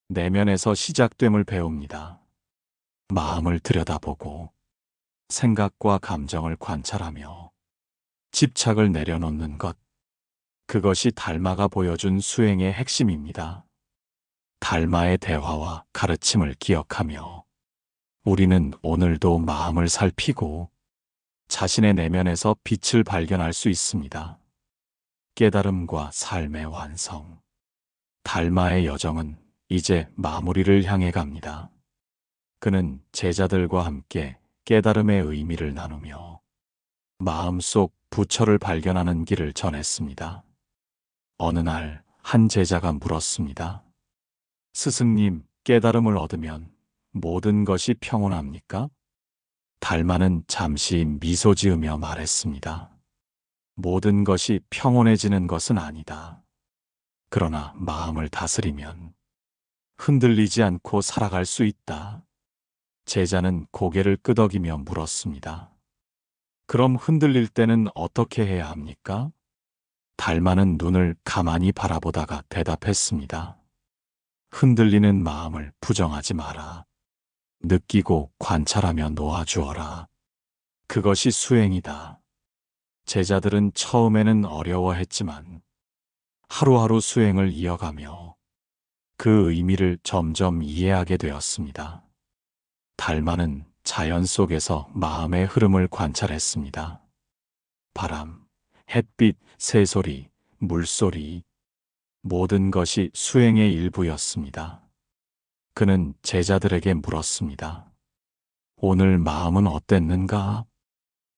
내면에서 시작됨을 배웁니다. 마음을 들여다보고 생각과 감정을 관찰하며 집착을 내려놓는 것, 그것이 달마가 보여준 수행의 핵심입니다. 달마의 대화와 가르침을 기억하며 우리는 오늘도 마음을 살피고 자신의 내면에서 빛을 발견할 수 있습니다. 깨달음과 삶의 완성. 달마의 여정은 이제 마무리를 향해 갑니다. 그는 제자들과 함께 깨달음의 의미를 나누며 마음속 부처를 발견하는 길을 전했습니다. 어느 날 한 제자가 물었습니다. 스승님, 깨달음을 얻으면 모든 것이 평온합니까? 달마는 잠시 미소 지으며 말했습니다. 모든 것이 평온해지는 것은 아니다. 그러나 마음을 다스리면 흔들리지 않고 살아갈 수 있다. 제자는 고개를 끄덕이며 물었습니다. 그럼 흔들릴 때는 어떻게 해야 합니까? 달마는 눈을 가만히 바라보다가 대답했습니다. 흔들리는 마음을 부정하지 마라. 느끼고 관찰하며 놓아주어라. 그것이 수행이다. 제자들은 처음에는 어려워했지만 하루하루 수행을 이어가며 그 의미를 점점 이해하게 되었습니다. 달마는 자연 속에서 마음의 흐름을 관찰했습니다. 바람, 햇빛, 새소리, 물소리, 모든 것이 수행의 일부였습니다. 그는 제자들에게 물었습니다. 오늘 마음은 어땠는가?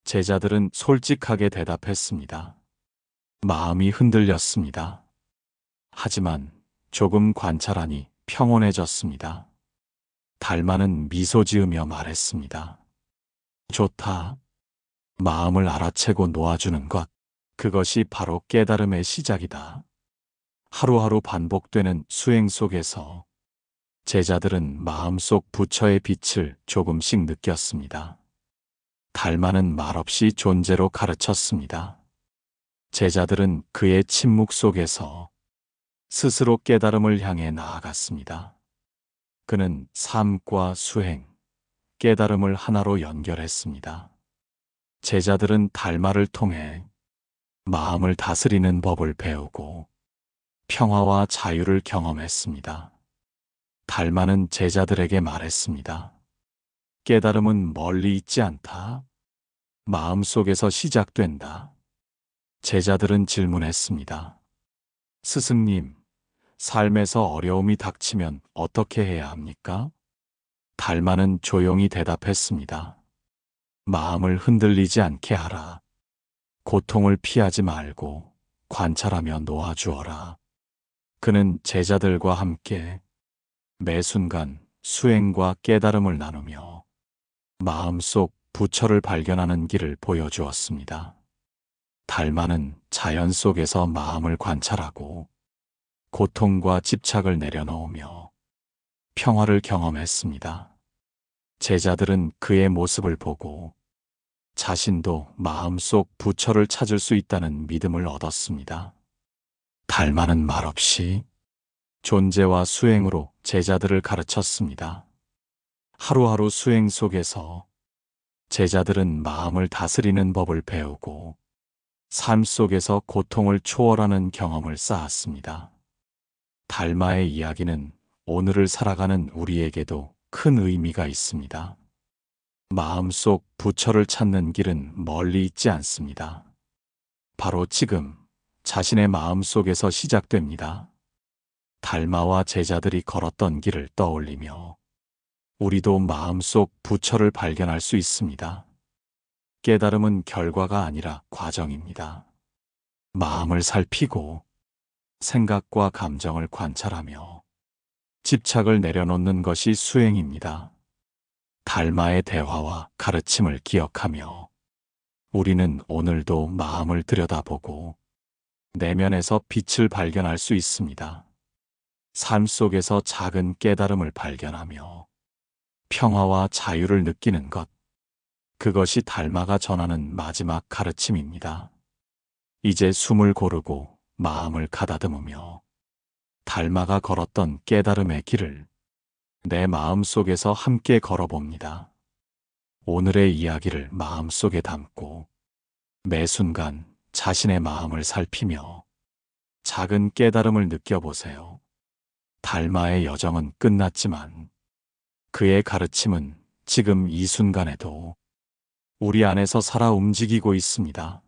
제자들은 솔직하게 대답했습니다. 마음이 흔들렸습니다. 하지만 조금 관찰하니 평온해졌습니다. 달마는 미소 지으며 말했습니다. 좋다. 마음을 알아채고 놓아주는 것, 그것이 바로 깨달음의 시작이다. 하루하루 반복되는 수행 속에서 제자들은 마음속 부처의 빛을 조금씩 느꼈습니다. 달마는 말없이 존재로 가르쳤습니다. 제자들은 그의 침묵 속에서 스스로 깨달음을 향해 나아갔습니다. 그는 삶과 수행, 깨달음을 하나로 연결했습니다. 제자들은 달마를 통해 마음을 다스리는 법을 배우고 평화와 자유를 경험했습니다. 달마는 제자들에게 말했습니다. 깨달음은 멀리 있지 않다. 마음속에서 시작된다. 제자들은 질문했습니다. 스승님, 삶에서 어려움이 닥치면 어떻게 해야 합니까? 달마는 조용히 대답했습니다. 마음을 흔들리지 않게 하라. 고통을 피하지 말고 관찰하며 놓아주어라. 그는 제자들과 함께 매 순간 수행과 깨달음을 나누며 마음속 부처를 발견하는 길을 보여주었습니다. 달마는 자연 속에서 마음을 관찰하고 고통과 집착을 내려놓으며 평화를 경험했습니다. 제자들은 그의 모습을 보고 자신도 마음속 부처를 찾을 수 있다는 믿음을 얻었습니다. 달마는 말없이 존재와 수행으로 제자들을 가르쳤습니다. 하루하루 수행 속에서 제자들은 마음을 다스리는 법을 배우고 삶 속에서 고통을 초월하는 경험을 쌓았습니다. 달마의 이야기는 오늘을 살아가는 우리에게도 큰 의미가 있습니다. 마음속 부처를 찾는 길은 멀리 있지 않습니다. 바로 지금 자신의 마음 속에서 시작됩니다. 달마와 제자들이 걸었던 길을 떠올리며 우리도 마음속 부처를 발견할 수 있습니다. 깨달음은 결과가 아니라 과정입니다. 마음을 살피고 생각과 감정을 관찰하며 집착을 내려놓는 것이 수행입니다. 달마의 대화와 가르침을 기억하며 우리는 오늘도 마음을 들여다보고 내면에서 빛을 발견할 수 있습니다. 삶 속에서 작은 깨달음을 발견하며 평화와 자유를 느끼는 것, 그것이 달마가 전하는 마지막 가르침입니다. 이제 숨을 고르고 마음을 가다듬으며 달마가 걸었던 깨달음의 길을 내 마음 속에서 함께 걸어봅니다. 오늘의 이야기를 마음 속에 담고 매 순간 자신의 마음을 살피며 작은 깨달음을 느껴보세요. 달마의 여정은 끝났지만 그의 가르침은 지금 이 순간에도 우리 안에서 살아 움직이고 있습니다.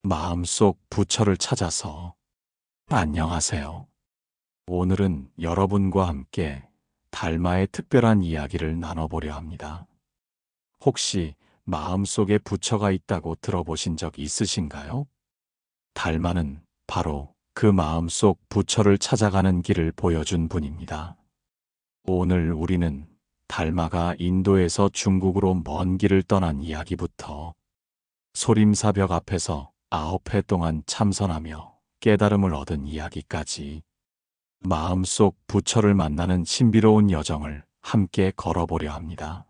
마음속 부처를 찾아서 안녕하세요. 오늘은 여러분과 함께 달마의 특별한 이야기를 나눠보려 합니다. 혹시 마음속에 부처가 있다고 들어보신 적 있으신가요? 달마는 바로 그 마음속 부처를 찾아가는 길을 보여준 분입니다. 오늘 우리는 달마가 인도에서 중국으로 먼 길을 떠난 이야기부터 소림사벽 앞에서 9회 동안 참선하며 깨달음을 얻은 이야기까지 마음속 부처를 만나는 신비로운 여정을 함께 걸어보려 합니다.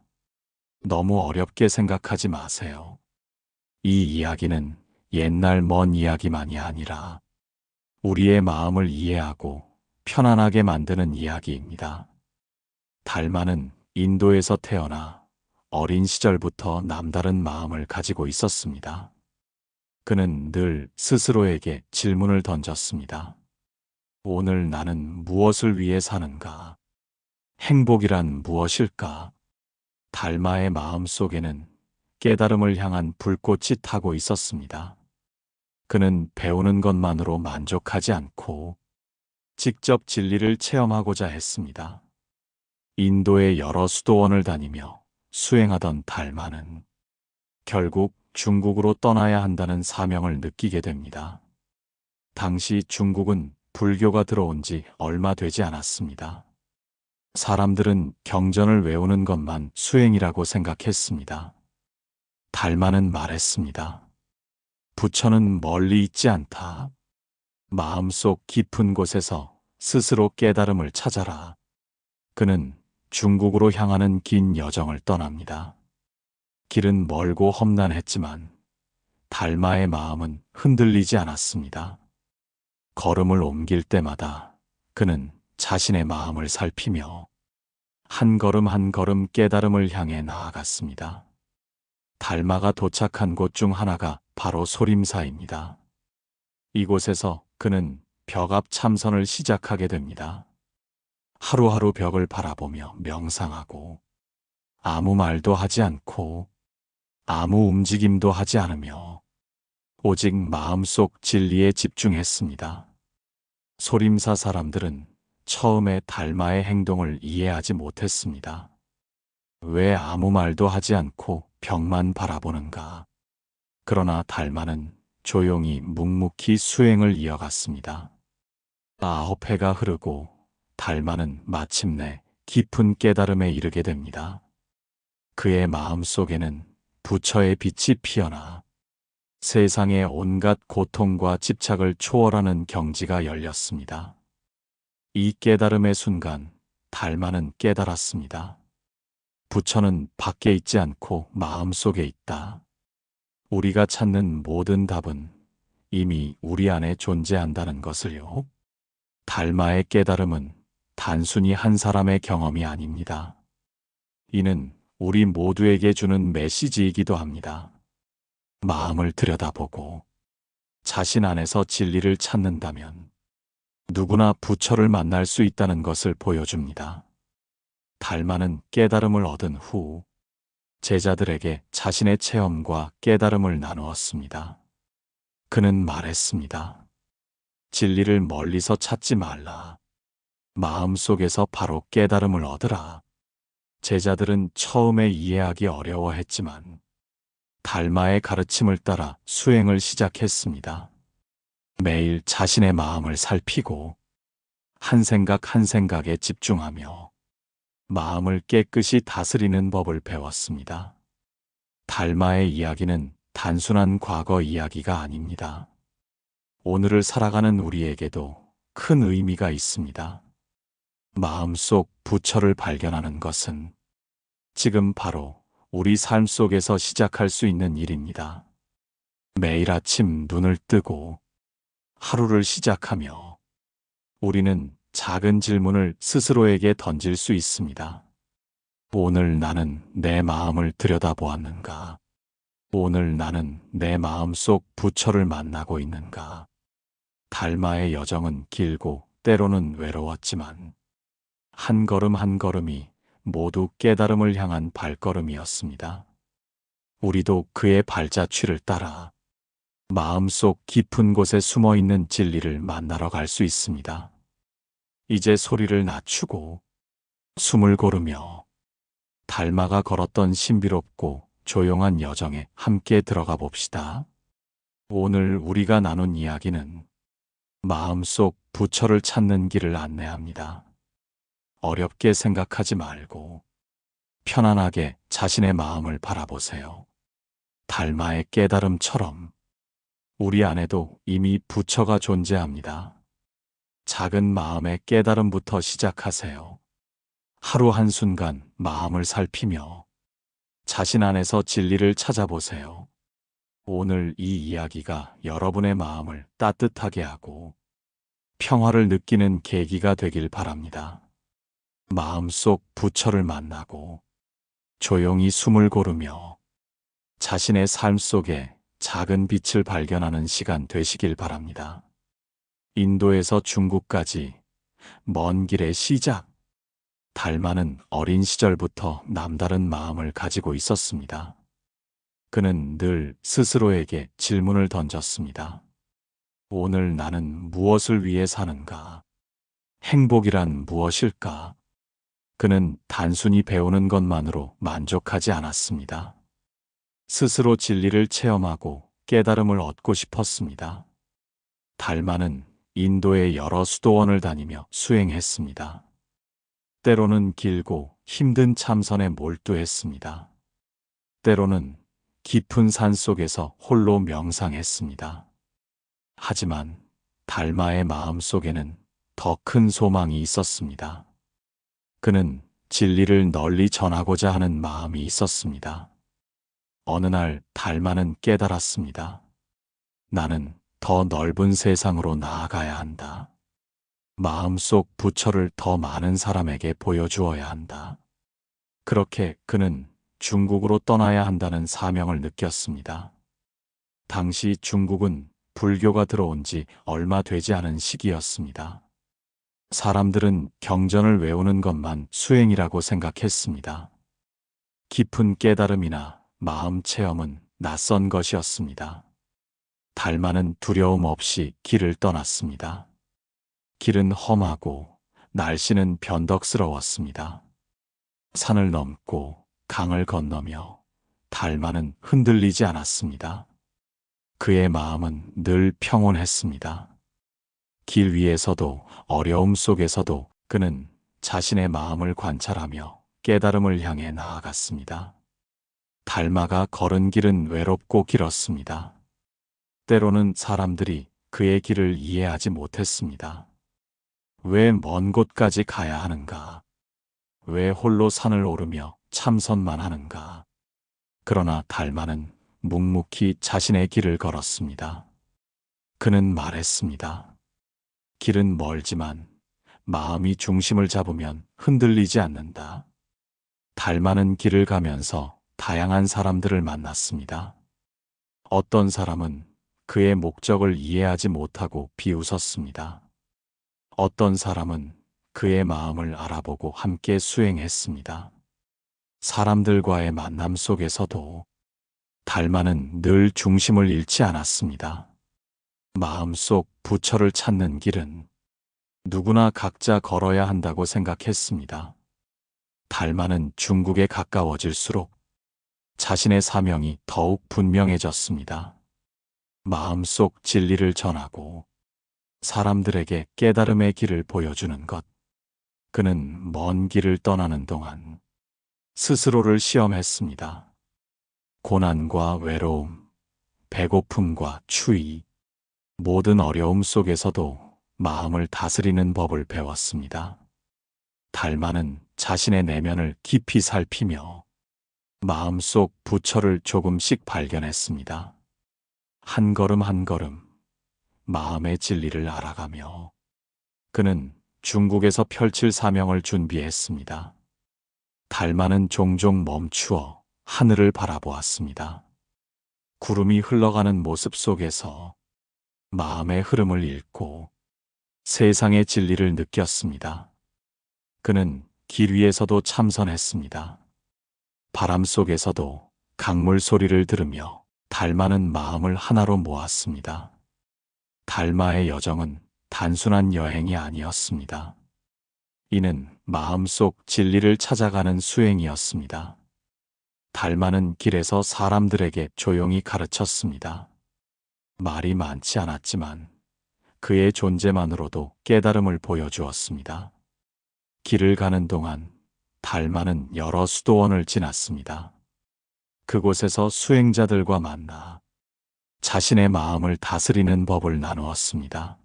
너무 어렵게 생각하지 마세요. 이 이야기는 옛날 먼 이야기만이 아니라 우리의 마음을 이해하고 편안하게 만드는 이야기입니다. 달마는 인도에서 태어나 어린 시절부터 남다른 마음을 가지고 있었습니다. 그는 늘 스스로에게 질문을 던졌습니다. 오늘 나는 무엇을 위해 사는가? 행복이란 무엇일까? 달마의 마음 속에는 깨달음을 향한 불꽃이 타고 있었습니다. 그는 배우는 것만으로 만족하지 않고 직접 진리를 체험하고자 했습니다. 인도의 여러 수도원을 다니며 수행하던 달마는 결국 중국으로 떠나야 한다는 사명을 느끼게 됩니다. 당시 중국은 불교가 들어온 지 얼마 되지 않았습니다. 사람들은 경전을 외우는 것만 수행이라고 생각했습니다. 달마는 말했습니다. 부처는 멀리 있지 않다. 마음속 깊은 곳에서 스스로 깨달음을 찾아라. 그는 중국으로 향하는 긴 여정을 떠납니다. 길은 멀고 험난했지만 달마의 마음은 흔들리지 않았습니다. 걸음을 옮길 때마다 그는 자신의 마음을 살피며 한 걸음 한 걸음 깨달음을 향해 나아갔습니다. 달마가 도착한 곳 중 하나가 바로 소림사입니다. 이곳에서 그는 벽 앞 참선을 시작하게 됩니다. 하루하루 벽을 바라보며 명상하고 아무 말도 하지 않고 아무 움직임도 하지 않으며 오직 마음속 진리에 집중했습니다. 소림사 사람들은 처음에 달마의 행동을 이해하지 못했습니다. 왜 아무 말도 하지 않고 벽만 바라보는가? 그러나 달마는 조용히 묵묵히 수행을 이어갔습니다. 9회가 흐르고 달마는 마침내 깊은 깨달음에 이르게 됩니다. 그의 마음 속에는 부처의 빛이 피어나 세상의 온갖 고통과 집착을 초월하는 경지가 열렸습니다. 이 깨달음의 순간 달마는 깨달았습니다. 부처는 밖에 있지 않고 마음 속에 있다. 우리가 찾는 모든 답은 이미 우리 안에 존재한다는 것을요. 달마의 깨달음은 단순히 한 사람의 경험이 아닙니다. 이는 우리 모두에게 주는 메시지이기도 합니다. 마음을 들여다보고 자신 안에서 진리를 찾는다면 누구나 부처를 만날 수 있다는 것을 보여줍니다. 달마는 깨달음을 얻은 후 제자들에게 자신의 체험과 깨달음을 나누었습니다. 그는 말했습니다. 진리를 멀리서 찾지 말라. 마음속에서 바로 깨달음을 얻으라. 제자들은 처음에 이해하기 어려워했지만 달마의 가르침을 따라 수행을 시작했습니다. 매일 자신의 마음을 살피고 한 생각 한 생각에 집중하며 마음을 깨끗이 다스리는 법을 배웠습니다. 달마의 이야기는 단순한 과거 이야기가 아닙니다. 오늘을 살아가는 우리에게도 큰 의미가 있습니다. 마음속 부처를 발견하는 것은 지금 바로 우리 삶 속에서 시작할 수 있는 일입니다. 매일 아침 눈을 뜨고 하루를 시작하며 우리는 작은 질문을 스스로에게 던질 수 있습니다. 오늘 나는 내 마음을 들여다보았는가? 오늘 나는 내 마음속 부처를 만나고 있는가? 달마의 여정은 길고 때로는 외로웠지만 한 걸음 한 걸음이 모두 깨달음을 향한 발걸음이었습니다. 우리도 그의 발자취를 따라 마음속 깊은 곳에 숨어 있는 진리를 만나러 갈 수 있습니다. 이제 소리를 낮추고 숨을 고르며 달마가 걸었던 신비롭고 조용한 여정에 함께 들어가 봅시다. 오늘 우리가 나눈 이야기는 마음속 부처를 찾는 길을 안내합니다. 어렵게 생각하지 말고 편안하게 자신의 마음을 바라보세요. 달마의 깨달음처럼 우리 안에도 이미 부처가 존재합니다. 작은 마음의 깨달음부터 시작하세요. 하루 한순간 마음을 살피며 자신 안에서 진리를 찾아보세요. 오늘 이 이야기가 여러분의 마음을 따뜻하게 하고 평화를 느끼는 계기가 되길 바랍니다. 마음속 부처를 만나고 조용히 숨을 고르며 자신의 삶 속에 작은 빛을 발견하는 시간 되시길 바랍니다. 인도에서 중국까지 먼 길의 시작. 달마는 어린 시절부터 남다른 마음을 가지고 있었습니다. 그는 늘 스스로에게 질문을 던졌습니다. 오늘 나는 무엇을 위해 사는가? 행복이란 무엇일까? 그는 단순히 배우는 것만으로 만족하지 않았습니다. 스스로 진리를 체험하고 깨달음을 얻고 싶었습니다. 달마는 인도의 여러 수도원을 다니며 수행했습니다. 때로는 길고 힘든 참선에 몰두했습니다. 때로는 깊은 산 속에서 홀로 명상했습니다. 하지만 달마의 마음 속에는 더 큰 소망이 있었습니다. 그는 진리를 널리 전하고자 하는 마음이 있었습니다. 어느 날 달마는 깨달았습니다. 나는 더 넓은 세상으로 나아가야 한다. 마음속 부처를 더 많은 사람에게 보여주어야 한다. 그렇게 그는 중국으로 떠나야 한다는 사명을 느꼈습니다. 당시 중국은 불교가 들어온 지 얼마 되지 않은 시기였습니다. 사람들은 경전을 외우는 것만 수행이라고 생각했습니다. 깊은 깨달음이나 마음 체험은 낯선 것이었습니다. 달마는 두려움 없이 길을 떠났습니다. 길은 험하고 날씨는 변덕스러웠습니다. 산을 넘고 강을 건너며 달마는 흔들리지 않았습니다. 그의 마음은 늘 평온했습니다. 길 위에서도 어려움 속에서도 그는 자신의 마음을 관찰하며 깨달음을 향해 나아갔습니다. 달마가 걸은 길은 외롭고 길었습니다. 때로는 사람들이 그의 길을 이해하지 못했습니다. 왜 먼 곳까지 가야 하는가? 왜 홀로 산을 오르며 참선만 하는가? 그러나 달마는 묵묵히 자신의 길을 걸었습니다. 그는 말했습니다. 길은 멀지만 마음이 중심을 잡으면 흔들리지 않는다. 달마는 길을 가면서 다양한 사람들을 만났습니다. 어떤 사람은 그의 목적을 이해하지 못하고 비웃었습니다. 어떤 사람은 그의 마음을 알아보고 함께 수행했습니다. 사람들과의 만남 속에서도 달마는 늘 중심을 잃지 않았습니다. 마음속 부처를 찾는 길은 누구나 각자 걸어야 한다고 생각했습니다. 달마는 중국에 가까워질수록 자신의 사명이 더욱 분명해졌습니다. 마음속 진리를 전하고 사람들에게 깨달음의 길을 보여주는 것. 그는 먼 길을 떠나는 동안 스스로를 시험했습니다. 고난과 외로움, 배고픔과 추위, 모든 어려움 속에서도 마음을 다스리는 법을 배웠습니다. 달마는 자신의 내면을 깊이 살피며 마음속 부처를 조금씩 발견했습니다. 한 걸음 한 걸음 마음의 진리를 알아가며 그는 중국에서 펼칠 사명을 준비했습니다. 달마는 종종 멈추어 하늘을 바라보았습니다. 구름이 흘러가는 모습 속에서 마음의 흐름을 읽고 세상의 진리를 느꼈습니다. 그는 길 위에서도 참선했습니다. 바람 속에서도 강물 소리를 들으며 달마는 마음을 하나로 모았습니다. 달마의 여정은 단순한 여행이 아니었습니다. 이는 마음속 진리를 찾아가는 수행이었습니다. 달마는 길에서 사람들에게 조용히 가르쳤습니다. 말이 많지 않았지만 그의 존재만으로도 깨달음을 보여주었습니다. 길을 가는 동안 달마는 여러 수도원을 지났습니다. 그곳에서 수행자들과 만나 자신의 마음을 다스리는 법을 나누었습니다.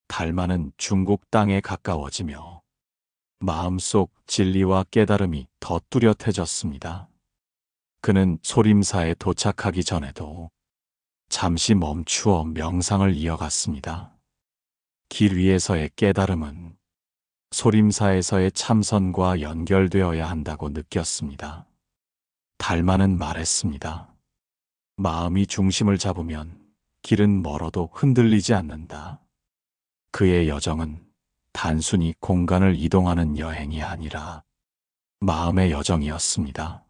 달마는 중국 땅에 가까워지며 마음속 진리와 깨달음이 더 뚜렷해졌습니다. 그는 소림사에 도착하기 전에도 잠시 멈추어 명상을 이어갔습니다. 길 위에서의 깨달음은 소림사에서의 참선과 연결되어야 한다고 느꼈습니다. 달마는 말했습니다. 마음이 중심을 잡으면 길은 멀어도 흔들리지 않는다. 그의 여정은 단순히 공간을 이동하는 여행이 아니라 마음의 여정이었습니다.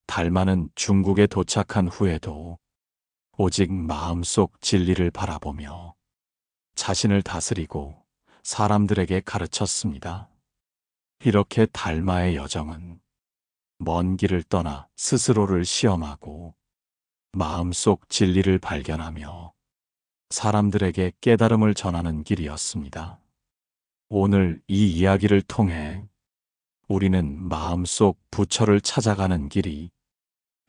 달마는 중국에 도착한 후에도 오직 마음속 진리를 바라보며 자신을 다스리고 사람들에게 가르쳤습니다. 이렇게 달마의 여정은 먼 길을 떠나 스스로를 시험하고 마음속 진리를 발견하며 사람들에게 깨달음을 전하는 길이었습니다. 오늘 이 이야기를 통해 우리는 마음속 부처를 찾아가는 길이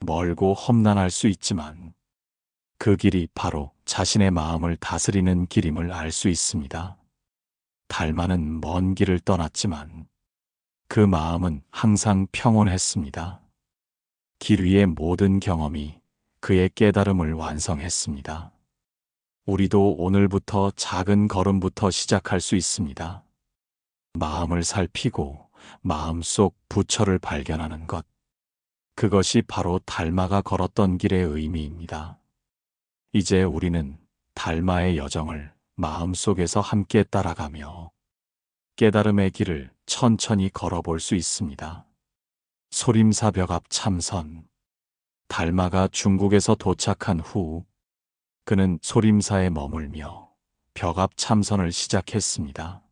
멀고 험난할 수 있지만 그 길이 바로 자신의 마음을 다스리는 길임을 알 수 있습니다. 달마는 먼 길을 떠났지만 그 마음은 항상 평온했습니다. 길 위의 모든 경험이 그의 깨달음을 완성했습니다. 우리도 오늘부터 작은 걸음부터 시작할 수 있습니다. 마음을 살피고 마음속 부처를 발견하는 것. 그것이 바로 달마가 걸었던 길의 의미입니다. 이제 우리는 달마의 여정을 마음속에서 함께 따라가며 깨달음의 길을 천천히 걸어볼 수 있습니다. 소림사 벽 앞 참선. 달마가 중국에서 도착한 후 그는 소림사에 머물며 벽 앞 참선을 시작했습니다.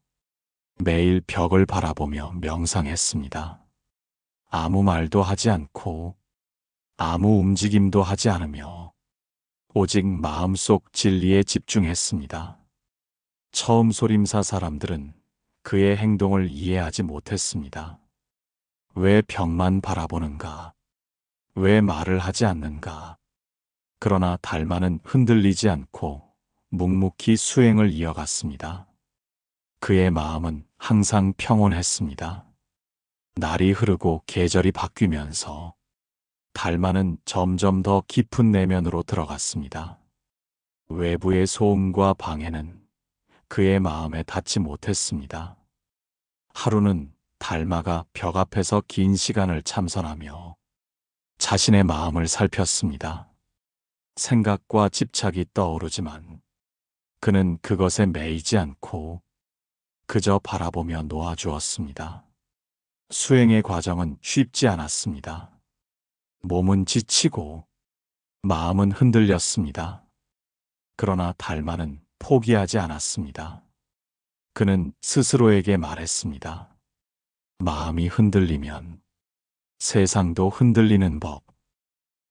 매일 벽을 바라보며 명상했습니다. 아무 말도 하지 않고 아무 움직임도 하지 않으며 오직 마음속 진리에 집중했습니다. 처음 소림사 사람들은 그의 행동을 이해하지 못했습니다. 왜 벽만 바라보는가? 왜 말을 하지 않는가? 그러나 달마는 흔들리지 않고 묵묵히 수행을 이어갔습니다. 그의 마음은 항상 평온했습니다. 날이 흐르고 계절이 바뀌면서 달마는 점점 더 깊은 내면으로 들어갔습니다. 외부의 소음과 방해는 그의 마음에 닿지 못했습니다. 하루는 달마가 벽 앞에서 긴 시간을 참선하며 자신의 마음을 살폈습니다. 생각과 집착이 떠오르지만 그는 그것에 매이지 않고 그저 바라보며 놓아주었습니다. 수행의 과정은 쉽지 않았습니다. 몸은 지치고 마음은 흔들렸습니다. 그러나 달마는 포기하지 않았습니다. 그는 스스로에게 말했습니다. 마음이 흔들리면 세상도 흔들리는 법.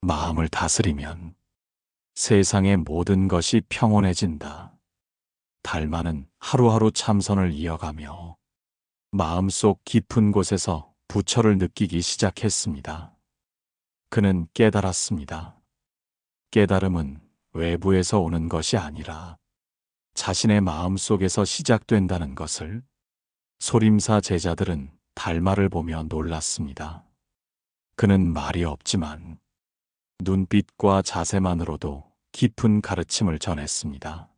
마음을 다스리면 세상의 모든 것이 평온해진다. 달마는 하루하루 참선을 이어가며 마음속 깊은 곳에서 부처를 느끼기 시작했습니다. 그는 깨달았습니다. 깨달음은 외부에서 오는 것이 아니라 자신의 마음 속에서 시작된다는 것을. 소림사 제자들은 달마를 보며 놀랐습니다. 그는 말이 없지만 눈빛과 자세만으로도 깊은 가르침을 전했습니다.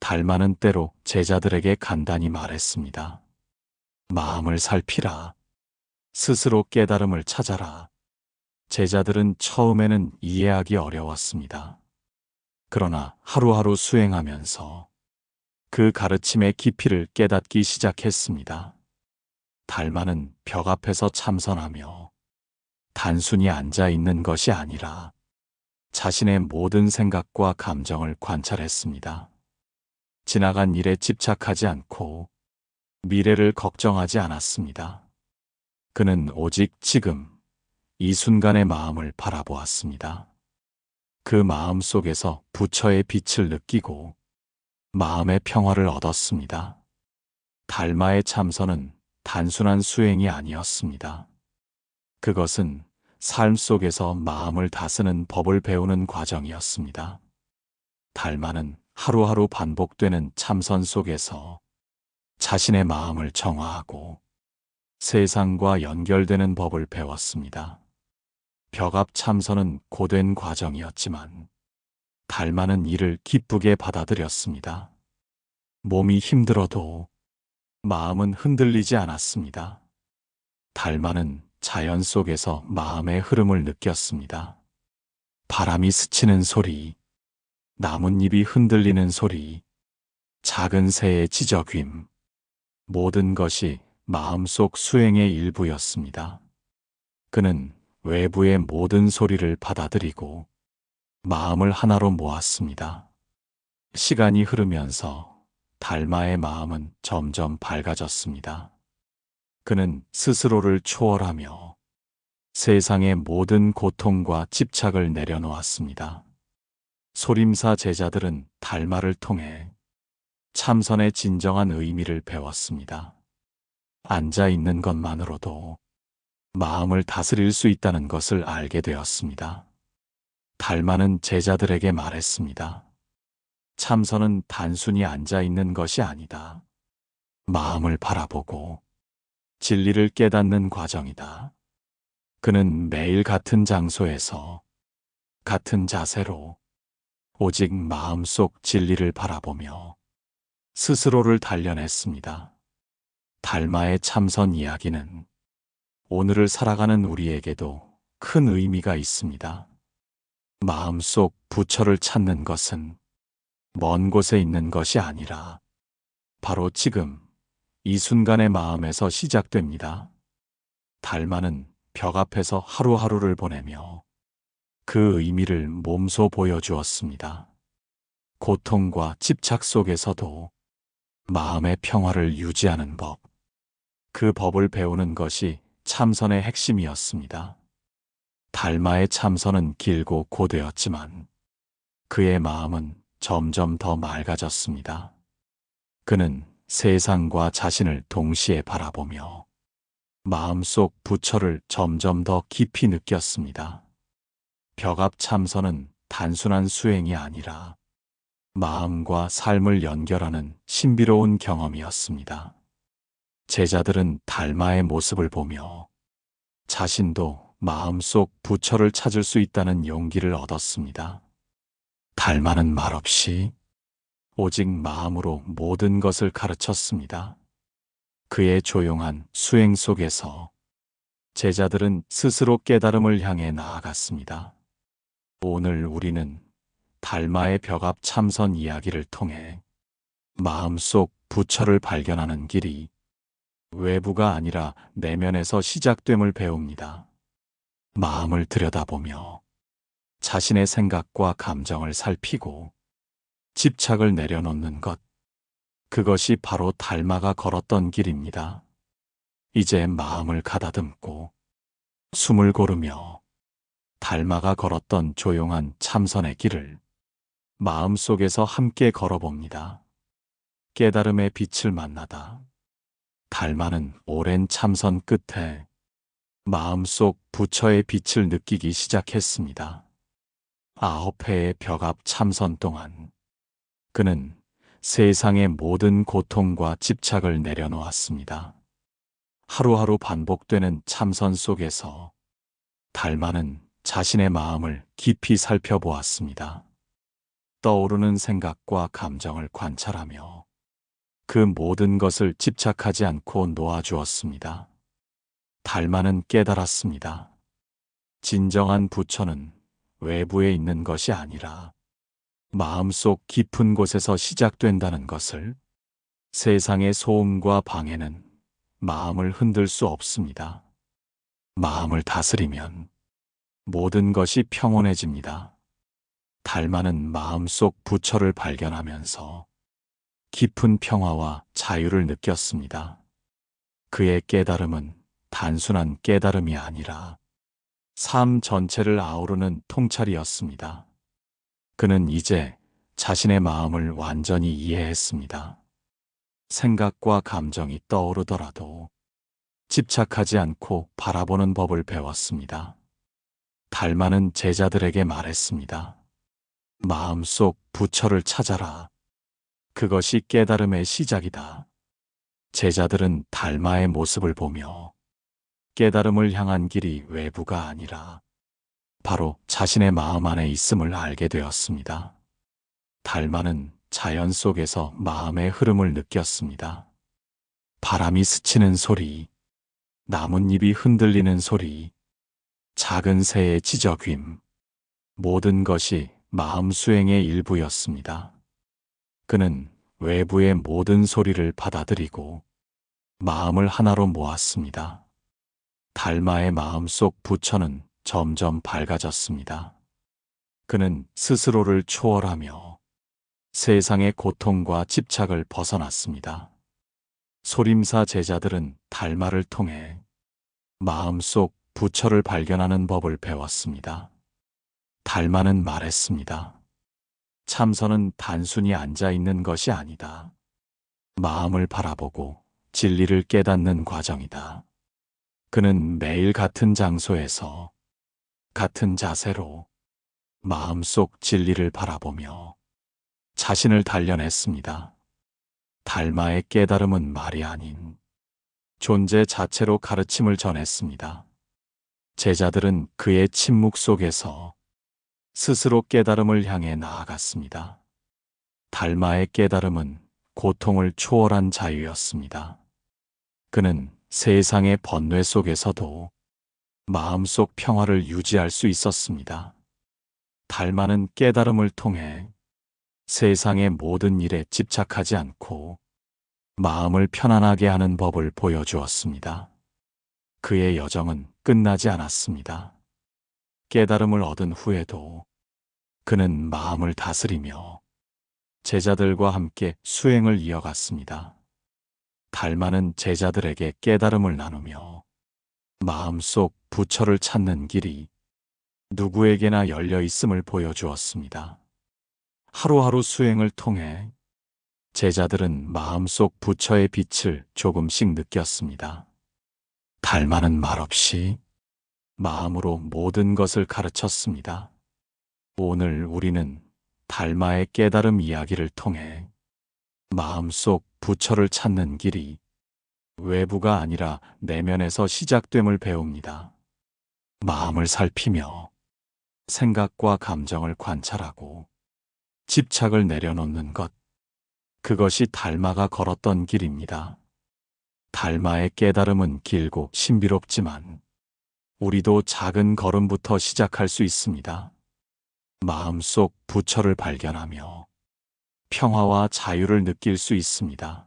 달마는 때로 제자들에게 간단히 말했습니다. 마음을 살피라. 스스로 깨달음을 찾아라. 제자들은 처음에는 이해하기 어려웠습니다. 그러나 하루하루 수행하면서 그 가르침의 깊이를 깨닫기 시작했습니다. 달마는 벽 앞에서 참선하며 단순히 앉아 있는 것이 아니라 자신의 모든 생각과 감정을 관찰했습니다. 지나간 일에 집착하지 않고 미래를 걱정하지 않았습니다. 그는 오직 지금 이 순간의 마음을 바라보았습니다. 그 마음 속에서 부처의 빛을 느끼고 마음의 평화를 얻었습니다. 달마의 참선은 단순한 수행이 아니었습니다. 그것은 삶 속에서 마음을 다스리는 법을 배우는 과정이었습니다. 달마는 하루하루 반복되는 참선 속에서 자신의 마음을 정화하고 세상과 연결되는 법을 배웠습니다. 벽압 참선은 고된 과정이었지만 달마는 이를 기쁘게 받아들였습니다. 몸이 힘들어도 마음은 흔들리지 않았습니다. 달마는 자연 속에서 마음의 흐름을 느꼈습니다. 바람이 스치는 소리, 나뭇잎이 흔들리는 소리, 작은 새의 지저귀임, 모든 것이 마음속 수행의 일부였습니다. 그는 외부의 모든 소리를 받아들이고 마음을 하나로 모았습니다. 시간이 흐르면서 달마의 마음은 점점 밝아졌습니다. 그는 스스로를 초월하며 세상의 모든 고통과 집착을 내려놓았습니다. 소림사 제자들은 달마를 통해 참선의 진정한 의미를 배웠습니다. 앉아 있는 것만으로도 마음을 다스릴 수 있다는 것을 알게 되었습니다. 달마는 제자들에게 말했습니다. 참선은 단순히 앉아 있는 것이 아니다. 마음을 바라보고 진리를 깨닫는 과정이다. 그는 매일 같은 장소에서 같은 자세로 오직 마음속 진리를 바라보며 스스로를 단련했습니다. 달마의 참선 이야기는 오늘을 살아가는 우리에게도 큰 의미가 있습니다. 마음속 부처를 찾는 것은 먼 곳에 있는 것이 아니라 바로 지금 이 순간의 마음에서 시작됩니다. 달마는 벽 앞에서 하루하루를 보내며 그 의미를 몸소 보여주었습니다. 고통과 집착 속에서도 마음의 평화를 유지하는 법, 그 법을 배우는 것이 참선의 핵심이었습니다. 달마의 참선은 길고 고되었지만 그의 마음은 점점 더 맑아졌습니다. 그는 세상과 자신을 동시에 바라보며 마음속 부처를 점점 더 깊이 느꼈습니다. 벽압 참선은 단순한 수행이 아니라 마음과 삶을 연결하는 신비로운 경험이었습니다. 제자들은 달마의 모습을 보며 자신도 마음속 부처를 찾을 수 있다는 용기를 얻었습니다. 달마는 말없이 오직 마음으로 모든 것을 가르쳤습니다. 그의 조용한 수행 속에서 제자들은 스스로 깨달음을 향해 나아갔습니다. 오늘 우리는 달마의 벽압 참선 이야기를 통해 마음속 부처를 발견하는 길이 외부가 아니라 내면에서 시작됨을 배웁니다. 마음을 들여다보며 자신의 생각과 감정을 살피고 집착을 내려놓는 것, 그것이 바로 달마가 걸었던 길입니다. 이제 마음을 가다듬고 숨을 고르며 달마가 걸었던 조용한 참선의 길을 마음속에서 함께 걸어봅니다. 깨달음의 빛을 만나다 달마는 오랜 참선 끝에 마음속 부처의 빛을 느끼기 시작했습니다. 9회의 벽압 참선 동안 그는 세상의 모든 고통과 집착을 내려놓았습니다. 하루하루 반복되는 참선 속에서 달마는 자신의 마음을 깊이 살펴보았습니다. 떠오르는 생각과 감정을 관찰하며 그 모든 것을 집착하지 않고 놓아주었습니다. 달마는 깨달았습니다. 진정한 부처는 외부에 있는 것이 아니라 마음속 깊은 곳에서 시작된다는 것을. 세상의 소음과 방해는 마음을 흔들 수 없습니다. 마음을 다스리면 모든 것이 평온해집니다. 달마는 마음속 부처를 발견하면서 깊은 평화와 자유를 느꼈습니다. 그의 깨달음은 단순한 깨달음이 아니라 삶 전체를 아우르는 통찰이었습니다. 그는 이제 자신의 마음을 완전히 이해했습니다. 생각과 감정이 떠오르더라도 집착하지 않고 바라보는 법을 배웠습니다. 달마는 제자들에게 말했습니다. 마음속 부처를 찾아라. 그것이 깨달음의 시작이다. 제자들은 달마의 모습을 보며 깨달음을 향한 길이 외부가 아니라 바로 자신의 마음 안에 있음을 알게 되었습니다. 달마는 자연 속에서 마음의 흐름을 느꼈습니다. 바람이 스치는 소리, 나뭇잎이 흔들리는 소리, 작은 새의 지저귀임, 모든 것이 마음 수행의 일부였습니다. 그는 외부의 모든 소리를 받아들이고 마음을 하나로 모았습니다. 달마의 마음속 부처는 점점 밝아졌습니다. 그는 스스로를 초월하며 세상의 고통과 집착을 벗어났습니다. 소림사 제자들은 달마를 통해 마음속 부처를 발견하는 법을 배웠습니다. 달마는 말했습니다. 참선은 단순히 앉아 있는 것이 아니다. 마음을 바라보고 진리를 깨닫는 과정이다. 그는 매일 같은 장소에서 같은 자세로 마음속 진리를 바라보며 자신을 단련했습니다. 달마의 깨달음은 말이 아닌 존재 자체로 가르침을 전했습니다. 제자들은 그의 침묵 속에서 스스로 깨달음을 향해 나아갔습니다. 달마의 깨달음은 고통을 초월한 자유였습니다. 그는 세상의 번뇌 속에서도 마음속 평화를 유지할 수 있었습니다. 달마는 깨달음을 통해 세상의 모든 일에 집착하지 않고 마음을 편안하게 하는 법을 보여주었습니다. 그의 여정은 끝나지 않았습니다. 깨달음을 얻은 후에도 그는 마음을 다스리며 제자들과 함께 수행을 이어갔습니다. 달마는 제자들에게 깨달음을 나누며 마음속 부처를 찾는 길이 누구에게나 열려 있음을 보여주었습니다. 하루하루 수행을 통해 제자들은 마음속 부처의 빛을 조금씩 느꼈습니다. 달마는 말없이 마음으로 모든 것을 가르쳤습니다. 오늘 우리는 달마의 깨달음 이야기를 통해 마음속 부처를 찾는 길이 외부가 아니라 내면에서 시작됨을 배웁니다. 마음을 살피며 생각과 감정을 관찰하고 집착을 내려놓는 것, 그것이 달마가 걸었던 길입니다. 달마의 깨달음은 길고 신비롭지만 우리도 작은 걸음부터 시작할 수 있습니다. 마음속 부처를 발견하며 평화와 자유를 느낄 수 있습니다.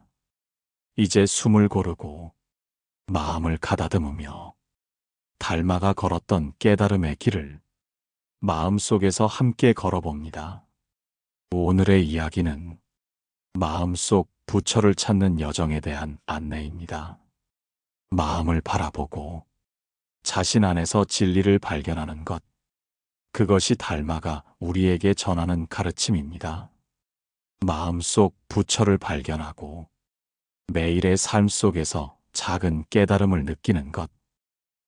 이제 숨을 고르고 마음을 가다듬으며 달마가 걸었던 깨달음의 길을 마음속에서 함께 걸어봅니다. 오늘의 이야기는 마음속 부처를 찾는 여정에 대한 안내입니다. 마음을 바라보고 자신 안에서 진리를 발견하는 것, 그것이 달마가 우리에게 전하는 가르침입니다. 마음속 부처를 발견하고 매일의 삶 속에서 작은 깨달음을 느끼는 것,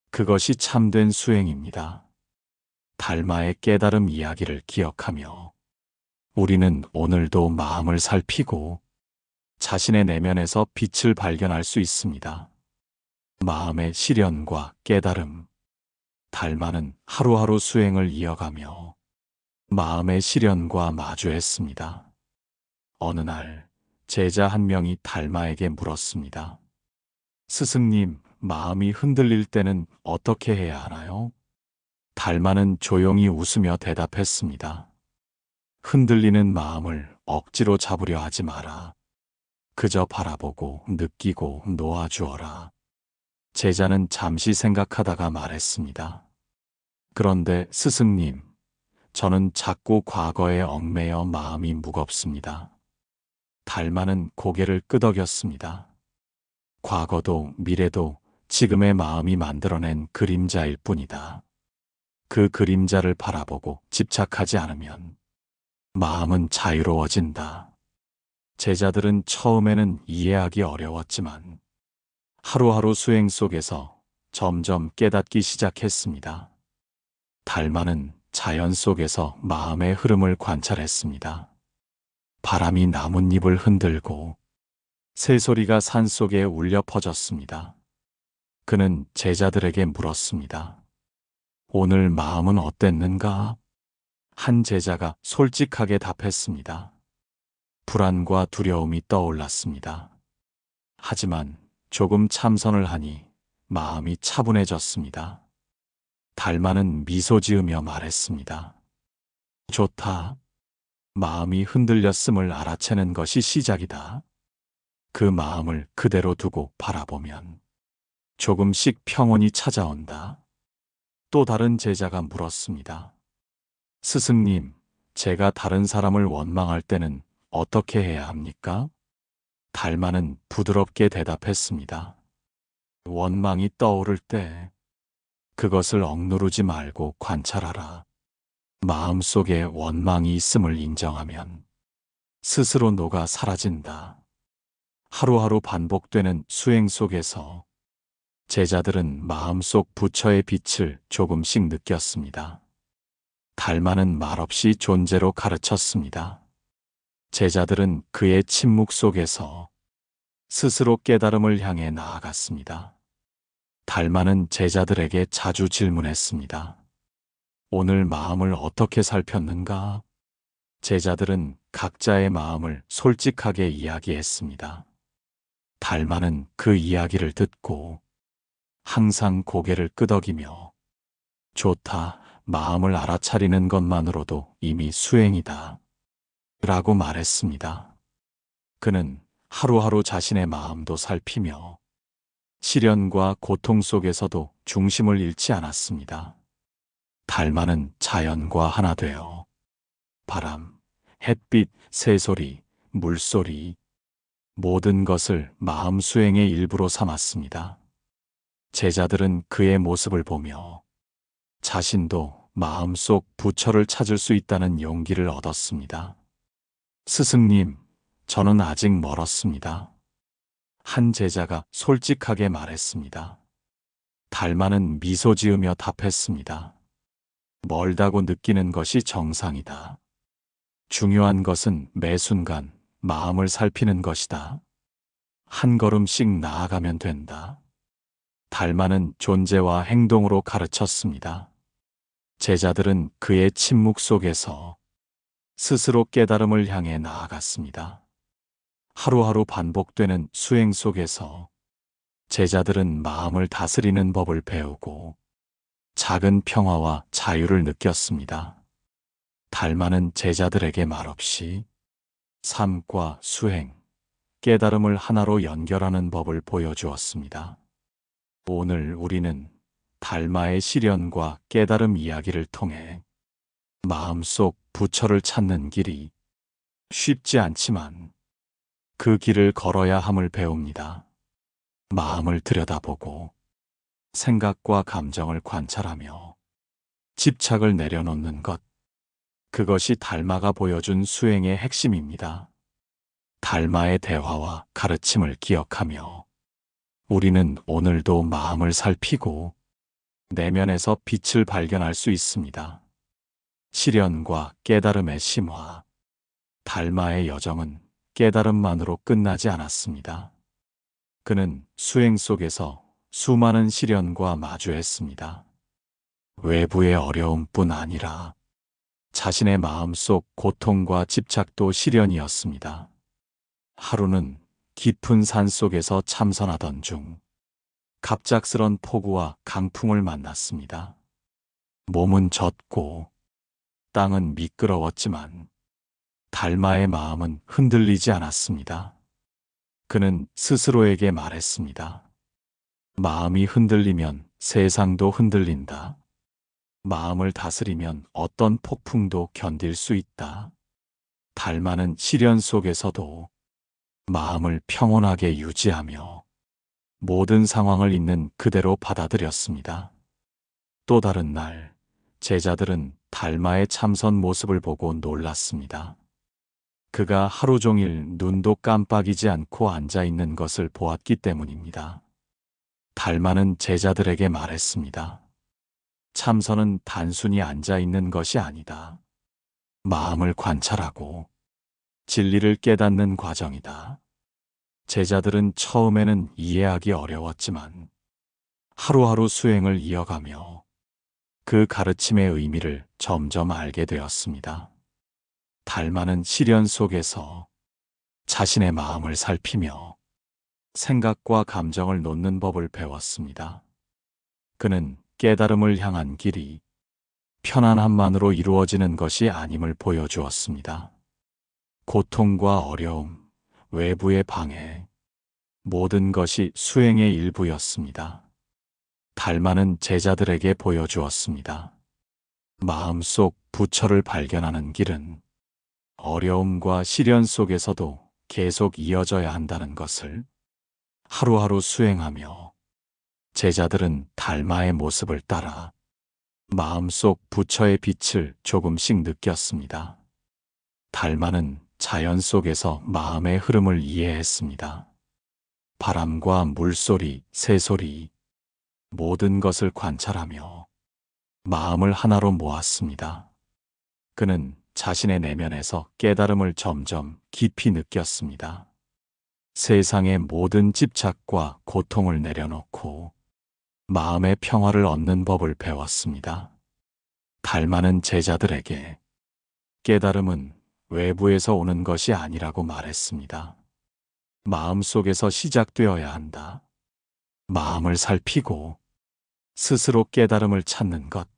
그것이 참된 수행입니다. 달마의 깨달음 이야기를 기억하며 우리는 오늘도 마음을 살피고 자신의 내면에서 빛을 발견할 수 있습니다. 마음의 시련과 깨달음, 달마는 하루하루 수행을 이어가며 마음의 시련과 마주했습니다. 어느 날 제자 한 명이 달마에게 물었습니다. 스승님, 마음이 흔들릴 때는 어떻게 해야 하나요? 달마는 조용히 웃으며 대답했습니다. 흔들리는 마음을 억지로 잡으려 하지 마라. 그저 바라보고 느끼고 놓아주어라. 제자는 잠시 생각하다가 말했습니다. 그런데 스승님, 저는 자꾸 과거에 얽매여 마음이 무겁습니다. 달마는 고개를 끄덕였습니다. 과거도 미래도 지금의 마음이 만들어낸 그림자일 뿐이다. 그 그림자를 바라보고 집착하지 않으면 마음은 자유로워진다. 제자들은 처음에는 이해하기 어려웠지만 하루하루 수행 속에서 점점 깨닫기 시작했습니다. 달마는 자연 속에서 마음의 흐름을 관찰했습니다. 바람이 나뭇잎을 흔들고 새소리가 산속에 울려 퍼졌습니다. 그는 제자들에게 물었습니다. 오늘 마음은 어땠는가? 한 제자가 솔직하게 답했습니다. 불안과 두려움이 떠올랐습니다. 하지만 조금 참선을 하니 마음이 차분해졌습니다. 달마는 미소 지으며 말했습니다. 좋다. 마음이 흔들렸음을 알아채는 것이 시작이다. 그 마음을 그대로 두고 바라보면 조금씩 평온이 찾아온다. 또 다른 제자가 물었습니다. 스승님, 제가 다른 사람을 원망할 때는 어떻게 해야 합니까? 달마는 부드럽게 대답했습니다. 원망이 떠오를 때 그것을 억누르지 말고 관찰하라. 마음속에 원망이 있음을 인정하면 스스로 녹아 사라진다. 하루하루 반복되는 수행 속에서 제자들은 마음속 부처의 빛을 조금씩 느꼈습니다. 달마는 말없이 존재로 가르쳤습니다. 제자들은 그의 침묵 속에서 스스로 깨달음을 향해 나아갔습니다. 달마는 제자들에게 자주 질문했습니다. 오늘 마음을 어떻게 살폈는가? 제자들은 각자의 마음을 솔직하게 이야기했습니다. 달마는 그 이야기를 듣고 항상 고개를 끄덕이며 좋다, 마음을 알아차리는 것만으로도 이미 수행이다. 라고 말했습니다. 그는 하루하루 자신의 마음도 살피며 시련과 고통 속에서도 중심을 잃지 않았습니다. 달마는 자연과 하나 되어 바람, 햇빛, 새소리, 물소리, 모든 것을 마음 수행의 일부로 삼았습니다. 제자들은 그의 모습을 보며 자신도 마음속 부처를 찾을 수 있다는 용기를 얻었습니다. 스승님, 저는 아직 멀었습니다. 한 제자가 솔직하게 말했습니다. 달마는 미소 지으며 답했습니다. 멀다고 느끼는 것이 정상이다. 중요한 것은 매 순간 마음을 살피는 것이다. 한 걸음씩 나아가면 된다. 달마는 존재와 행동으로 가르쳤습니다. 제자들은 그의 침묵 속에서 스스로 깨달음을 향해 나아갔습니다. 하루하루 반복되는 수행 속에서 제자들은 마음을 다스리는 법을 배우고 작은 평화와 자유를 느꼈습니다. 달마는 제자들에게 말없이 삶과 수행, 깨달음을 하나로 연결하는 법을 보여주었습니다. 오늘 우리는 달마의 시련과 깨달음 이야기를 통해 마음속 부처를 찾는 길이 쉽지 않지만 그 길을 걸어야 함을 배웁니다. 마음을 들여다보고 생각과 감정을 관찰하며 집착을 내려놓는 것, 그것이 달마가 보여준 수행의 핵심입니다. 달마의 대화와 가르침을 기억하며 우리는 오늘도 마음을 살피고 내면에서 빛을 발견할 수 있습니다. 시련과 깨달음의 심화, 달마의 여정은 깨달음만으로 끝나지 않았습니다. 그는 수행 속에서 수많은 시련과 마주했습니다. 외부의 어려움뿐 아니라 자신의 마음속 고통과 집착도 시련이었습니다. 하루는 깊은 산 속에서 참선하던 중 갑작스런 폭우와 강풍을 만났습니다. 몸은 젖고 땅은 미끄러웠지만 달마의 마음은 흔들리지 않았습니다. 그는 스스로에게 말했습니다. 마음이 흔들리면 세상도 흔들린다. 마음을 다스리면 어떤 폭풍도 견딜 수 있다. 달마는 시련 속에서도 마음을 평온하게 유지하며 모든 상황을 있는 그대로 받아들였습니다. 또 다른 날, 제자들은 달마의 참선 모습을 보고 놀랐습니다. 그가 하루 종일 눈도 깜빡이지 않고 앉아 있는 것을 보았기 때문입니다. 달마는 제자들에게 말했습니다. 참선은 단순히 앉아 있는 것이 아니다. 마음을 관찰하고 진리를 깨닫는 과정이다. 제자들은 처음에는 이해하기 어려웠지만 하루하루 수행을 이어가며 그 가르침의 의미를 점점 알게 되었습니다. 달마는 시련 속에서 자신의 마음을 살피며 생각과 감정을 놓는 법을 배웠습니다. 그는 깨달음을 향한 길이 편안함만으로 이루어지는 것이 아님을 보여주었습니다. 고통과 어려움, 외부의 방해, 모든 것이 수행의 일부였습니다. 달마는 제자들에게 보여주었습니다. 마음속 부처를 발견하는 길은 어려움과 시련 속에서도 계속 이어져야 한다는 것을 하루하루 수행하며 제자들은 달마의 모습을 따라 마음속 부처의 빛을 조금씩 느꼈습니다. 달마는 자연 속에서 마음의 흐름을 이해했습니다. 바람과 물소리, 새소리, 모든 것을 관찰하며 마음을 하나로 모았습니다. 그는 자신의 내면에서 깨달음을 점점 깊이 느꼈습니다. 세상의 모든 집착과 고통을 내려놓고 마음의 평화를 얻는 법을 배웠습니다. 달마는 제자들에게 깨달음은 외부에서 오는 것이 아니라고 말했습니다. 마음속에서 시작되어야 한다. 마음을 살피고 스스로 깨달음을 찾는 것,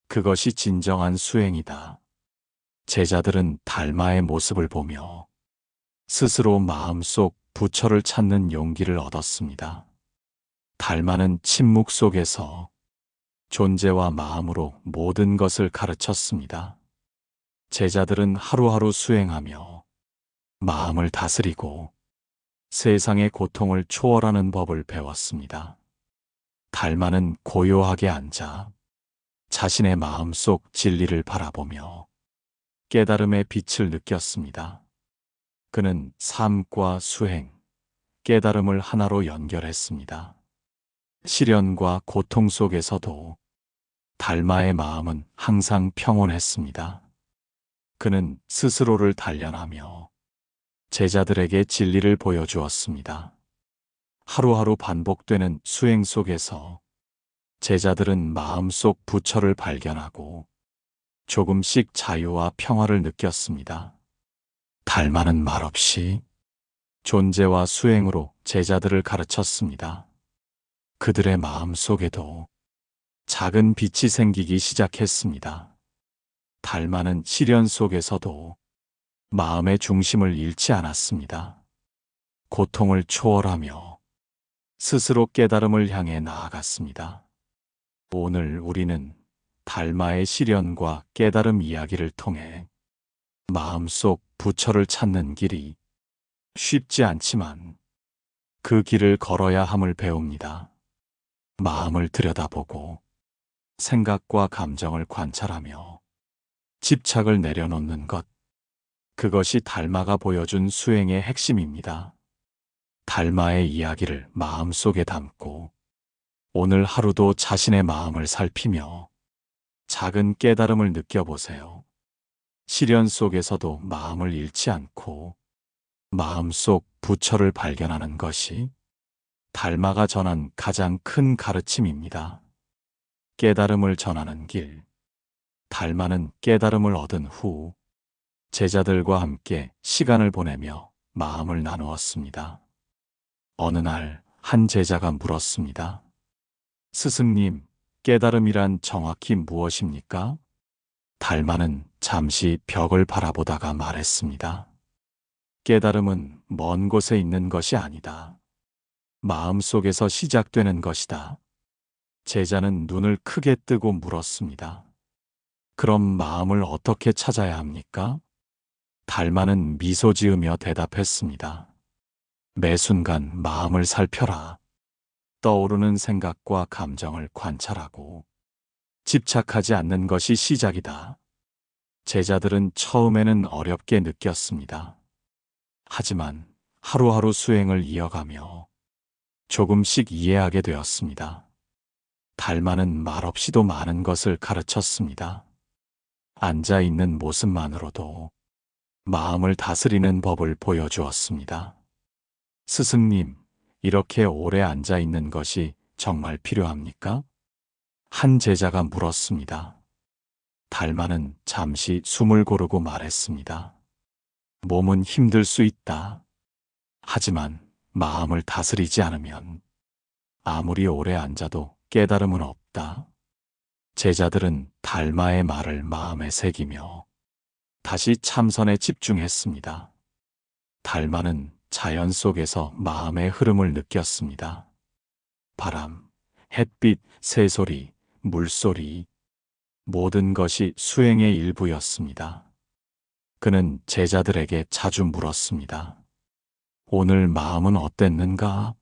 그것이 진정한 수행이다. 제자들은 달마의 모습을 보며 스스로 마음속 부처를 찾는 용기를 얻었습니다. 달마는 침묵 속에서 존재와 마음으로 모든 것을 가르쳤습니다. 제자들은 하루하루 수행하며 마음을 다스리고 세상의 고통을 초월하는 법을 배웠습니다. 달마는 고요하게 앉아 자신의 마음속 진리를 바라보며 깨달음의 빛을 느꼈습니다. 그는 삶과 수행, 깨달음을 하나로 연결했습니다. 시련과 고통 속에서도 달마의 마음은 항상 평온했습니다. 그는 스스로를 단련하며 제자들에게 진리를 보여주었습니다. 하루하루 반복되는 수행 속에서 제자들은 마음속 부처를 발견하고 조금씩 자유와 평화를 느꼈습니다. 달마는 말없이 존재와 수행으로 제자들을 가르쳤습니다. 그들의 마음 속에도 작은 빛이 생기기 시작했습니다. 달마는 시련 속에서도 마음의 중심을 잃지 않았습니다. 고통을 초월하며 스스로 깨달음을 향해 나아갔습니다. 오늘 우리는 달마의 시련과 깨달음 이야기를 통해 마음속 부처를 찾는 길이 쉽지 않지만 그 길을 걸어야 함을 배웁니다. 마음을 들여다보고 생각과 감정을 관찰하며 집착을 내려놓는 것, 그것이 달마가 보여준 수행의 핵심입니다. 달마의 이야기를 마음속에 담고 오늘 하루도 자신의 마음을 살피며 작은 깨달음을 느껴보세요. 시련 속에서도 마음을 잃지 않고 마음속 부처를 발견하는 것이 달마가 전한 가장 큰 가르침입니다. 깨달음을 전하는 길. 달마는 깨달음을 얻은 후 제자들과 함께 시간을 보내며 마음을 나누었습니다. 어느 날 한 제자가 물었습니다. 스승님, 깨달음이란 정확히 무엇입니까? 달마는 잠시 벽을 바라보다가 말했습니다. 깨달음은 먼 곳에 있는 것이 아니다. 마음속에서 시작되는 것이다. 제자는 눈을 크게 뜨고 물었습니다. 그럼 마음을 어떻게 찾아야 합니까? 달마는 미소 지으며 대답했습니다. 매 순간 마음을 살펴라. 떠오르는 생각과 감정을 관찰하고 집착하지 않는 것이 시작이다. 제자들은 처음에는 어렵게 느꼈습니다. 하지만 하루하루 수행을 이어가며 조금씩 이해하게 되었습니다. 달마는 말없이도 많은 것을 가르쳤습니다. 앉아 있는 모습만으로도 마음을 다스리는 법을 보여주었습니다. 스승님, 이렇게 오래 앉아 있는 것이 정말 필요합니까? 한 제자가 물었습니다. 달마는 잠시 숨을 고르고 말했습니다. 몸은 힘들 수 있다. 하지만 마음을 다스리지 않으면 아무리 오래 앉아도 깨달음은 없다. 제자들은 달마의 말을 마음에 새기며 다시 참선에 집중했습니다. 달마는 자연 속에서 마음의 흐름을 느꼈습니다. 바람, 햇빛, 새소리, 물소리, 모든 것이 수행의 일부였습니다. 그는 제자들에게 자주 물었습니다. 오늘 마음은 어땠는가?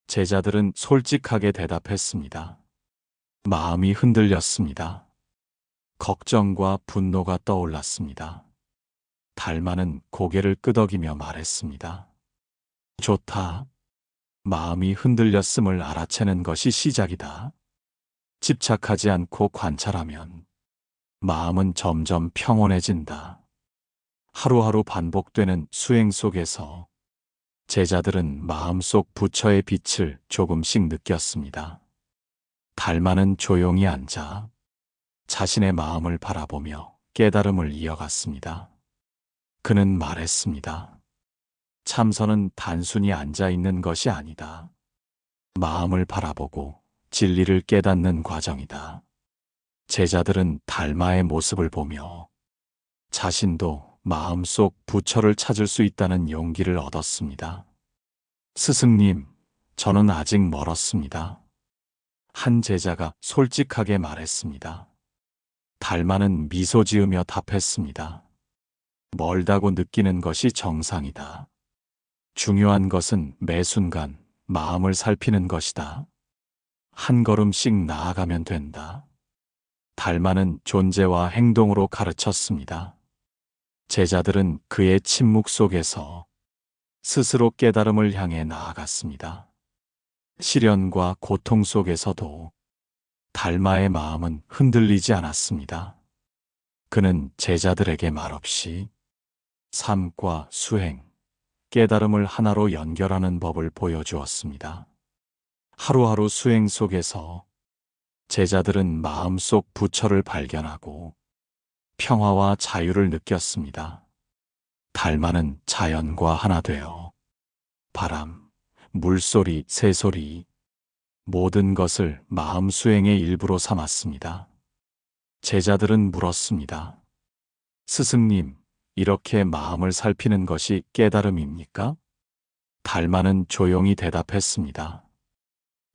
제자들은 솔직하게 대답했습니다. 마음이 흔들렸습니다. 걱정과 분노가 떠올랐습니다. 달마는 고개를 끄덕이며 말했습니다. 좋다. 마음이 흔들렸음을 알아채는 것이 시작이다. 집착하지 않고 관찰하면 마음은 점점 평온해진다. 하루하루 반복되는 수행 속에서 제자들은 마음속 부처의 빛을 조금씩 느꼈습니다. 달마는 조용히 앉아 자신의 마음을 바라보며 깨달음을 이어갔습니다. 그는 말했습니다. 참선은 단순히 앉아 있는 것이 아니다. 마음을 바라보고 진리를 깨닫는 과정이다. 제자들은 달마의 모습을 보며 자신도 마음속 부처를 찾을 수 있다는 용기를 얻었습니다. 스승님, 저는 아직 멀었습니다. 한 제자가 솔직하게 말했습니다. 달마는 미소 지으며 답했습니다. 멀다고 느끼는 것이 정상이다. 중요한 것은 매 순간 마음을 살피는 것이다. 한 걸음씩 나아가면 된다. 달마는 존재와 행동으로 가르쳤습니다. 제자들은 그의 침묵 속에서 스스로 깨달음을 향해 나아갔습니다. 시련과 고통 속에서도 달마의 마음은 흔들리지 않았습니다. 그는 제자들에게 말없이 삶과 수행, 깨달음을 하나로 연결하는 법을 보여주었습니다. 하루하루 수행 속에서 제자들은 마음속 부처를 발견하고 평화와 자유를 느꼈습니다. 달마는 자연과 하나 되어 바람, 물소리, 새소리, 모든 것을 마음 수행의 일부로 삼았습니다. 제자들은 물었습니다. 스승님, 이렇게 마음을 살피는 것이 깨달음입니까? 달마는 조용히 대답했습니다.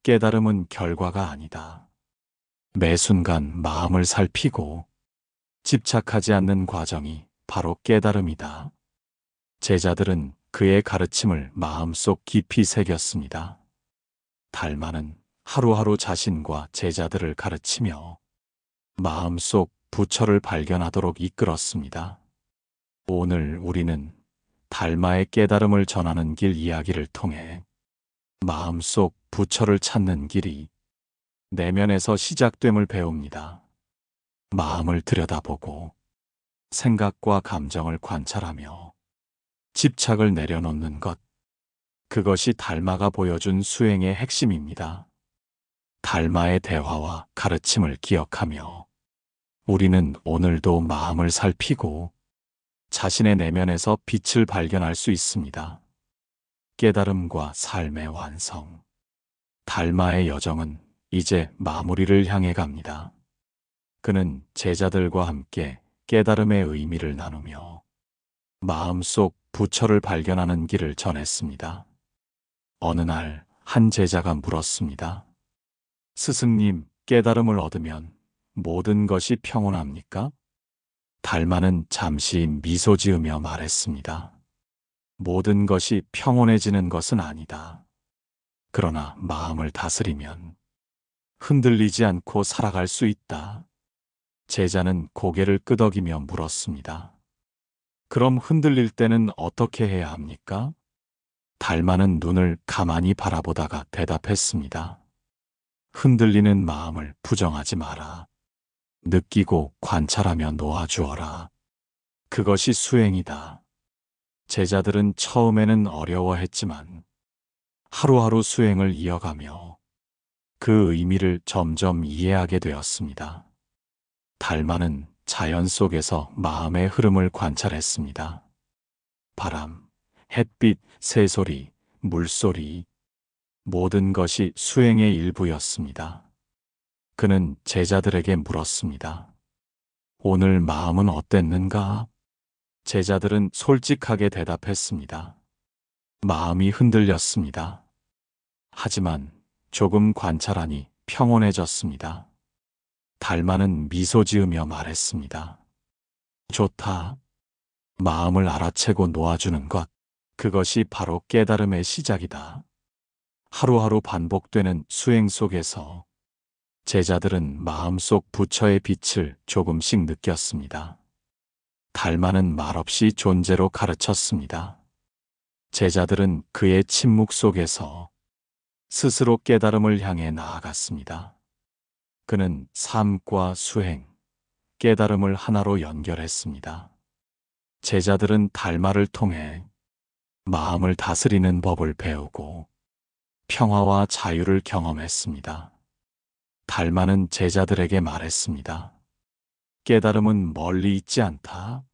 깨달음은 결과가 아니다. 매 순간 마음을 살피고 집착하지 않는 과정이 바로 깨달음이다. 제자들은 그의 가르침을 마음속 깊이 새겼습니다. 달마는 하루하루 자신과 제자들을 가르치며 마음속 부처를 발견하도록 이끌었습니다. 오늘 우리는 달마의 깨달음을 전하는 길 이야기를 통해 마음속 부처를 찾는 길이 내면에서 시작됨을 배웁니다. 마음을 들여다보고 생각과 감정을 관찰하며 집착을 내려놓는 것, 그것이 달마가 보여준 수행의 핵심입니다. 달마의 대화와 가르침을 기억하며 우리는 오늘도 마음을 살피고 자신의 내면에서 빛을 발견할 수 있습니다. 깨달음과 삶의 완성. 달마의 여정은 이제 마무리를 향해 갑니다. 그는 제자들과 함께 깨달음의 의미를 나누며 마음속 부처를 발견하는 길을 전했습니다. 어느 날 한 제자가 물었습니다. 스승님, 깨달음을 얻으면 모든 것이 평온합니까? 달마는 잠시 미소 지으며 말했습니다. 모든 것이 평온해지는 것은 아니다. 그러나 마음을 다스리면 흔들리지 않고 살아갈 수 있다. 제자는 고개를 끄덕이며 물었습니다. 그럼 흔들릴 때는 어떻게 해야 합니까? 달마는 눈을 가만히 바라보다가 대답했습니다. 흔들리는 마음을 부정하지 마라. 느끼고 관찰하며 놓아주어라. 그것이 수행이다. 제자들은 처음에는 어려워했지만 하루하루 수행을 이어가며 그 의미를 점점 이해하게 되었습니다. 달마는 자연 속에서 마음의 흐름을 관찰했습니다. 바람, 햇빛, 새소리, 물소리, 모든 것이 수행의 일부였습니다. 그는 제자들에게 물었습니다. 오늘 마음은 어땠는가? 제자들은 솔직하게 대답했습니다. 마음이 흔들렸습니다. 하지만 조금 관찰하니 평온해졌습니다. 달마는 미소 지으며 말했습니다. 좋다. 마음을 알아채고 놓아주는 것, 그것이 바로 깨달음의 시작이다. 하루하루 반복되는 수행 속에서 제자들은 마음속 부처의 빛을 조금씩 느꼈습니다. 달마는 말없이 존재로 가르쳤습니다. 제자들은 그의 침묵 속에서 스스로 깨달음을 향해 나아갔습니다. 그는 삶과 수행, 깨달음을 하나로 연결했습니다. 제자들은 달마를 통해 마음을 다스리는 법을 배우고 평화와 자유를 경험했습니다. 달마는 제자들에게 말했습니다. 깨달음은 멀리 있지 않다.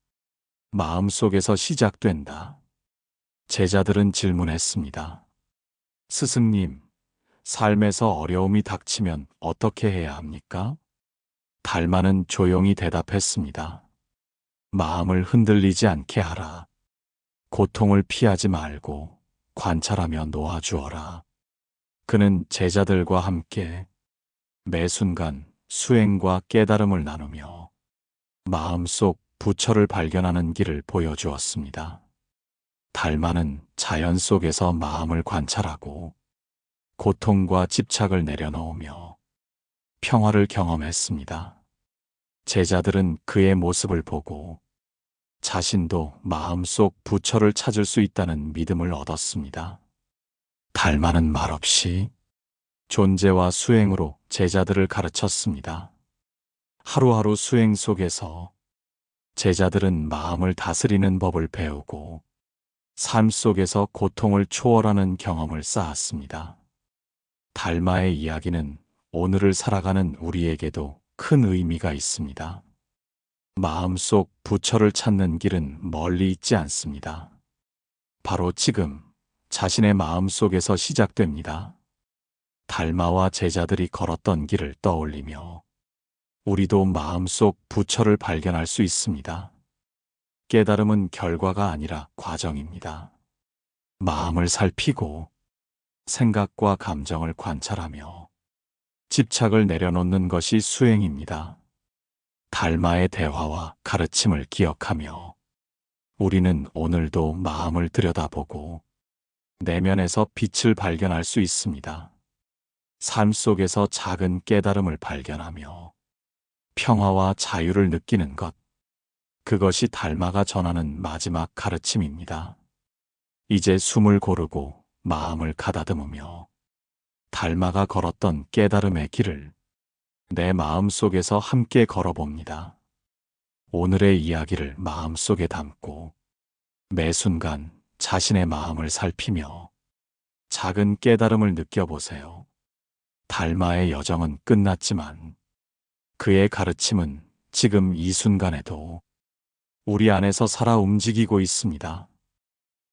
마음속에서 시작된다. 제자들은 질문했습니다. 스승님, 삶에서 어려움이 닥치면 어떻게 해야 합니까? 달마는 조용히 대답했습니다. 마음을 흔들리지 않게 하라. 고통을 피하지 말고 관찰하며 놓아주어라. 그는 제자들과 함께 매 순간 수행과 깨달음을 나누며 마음속 부처를 발견하는 길을 보여주었습니다. 달마는 자연 속에서 마음을 관찰하고 고통과 집착을 내려놓으며 평화를 경험했습니다. 제자들은 그의 모습을 보고 자신도 마음속 부처를 찾을 수 있다는 믿음을 얻었습니다. 달마는 말없이 존재와 수행으로 제자들을 가르쳤습니다. 하루하루 수행 속에서 제자들은 마음을 다스리는 법을 배우고 삶 속에서 고통을 초월하는 경험을 쌓았습니다. 달마의 이야기는 오늘을 살아가는 우리에게도 큰 의미가 있습니다. 마음속 부처를 찾는 길은 멀리 있지 않습니다. 바로 지금 자신의 마음 속에서 시작됩니다. 달마와 제자들이 걸었던 길을 떠올리며 우리도 마음속 부처를 발견할 수 있습니다. 깨달음은 결과가 아니라 과정입니다. 마음을 살피고 생각과 감정을 관찰하며 집착을 내려놓는 것이 수행입니다. 달마의 대화와 가르침을 기억하며 우리는 오늘도 마음을 들여다보고 내면에서 빛을 발견할 수 있습니다. 삶 속에서 작은 깨달음을 발견하며 평화와 자유를 느끼는 것, 그것이 달마가 전하는 마지막 가르침입니다. 이제 숨을 고르고 마음을 가다듬으며 달마가 걸었던 깨달음의 길을 내 마음 속에서 함께 걸어봅니다. 오늘의 이야기를 마음 속에 담고 매 순간 자신의 마음을 살피며 작은 깨달음을 느껴보세요. 달마의 여정은 끝났지만 그의 가르침은 지금 이 순간에도 우리 안에서 살아 움직이고 있습니다.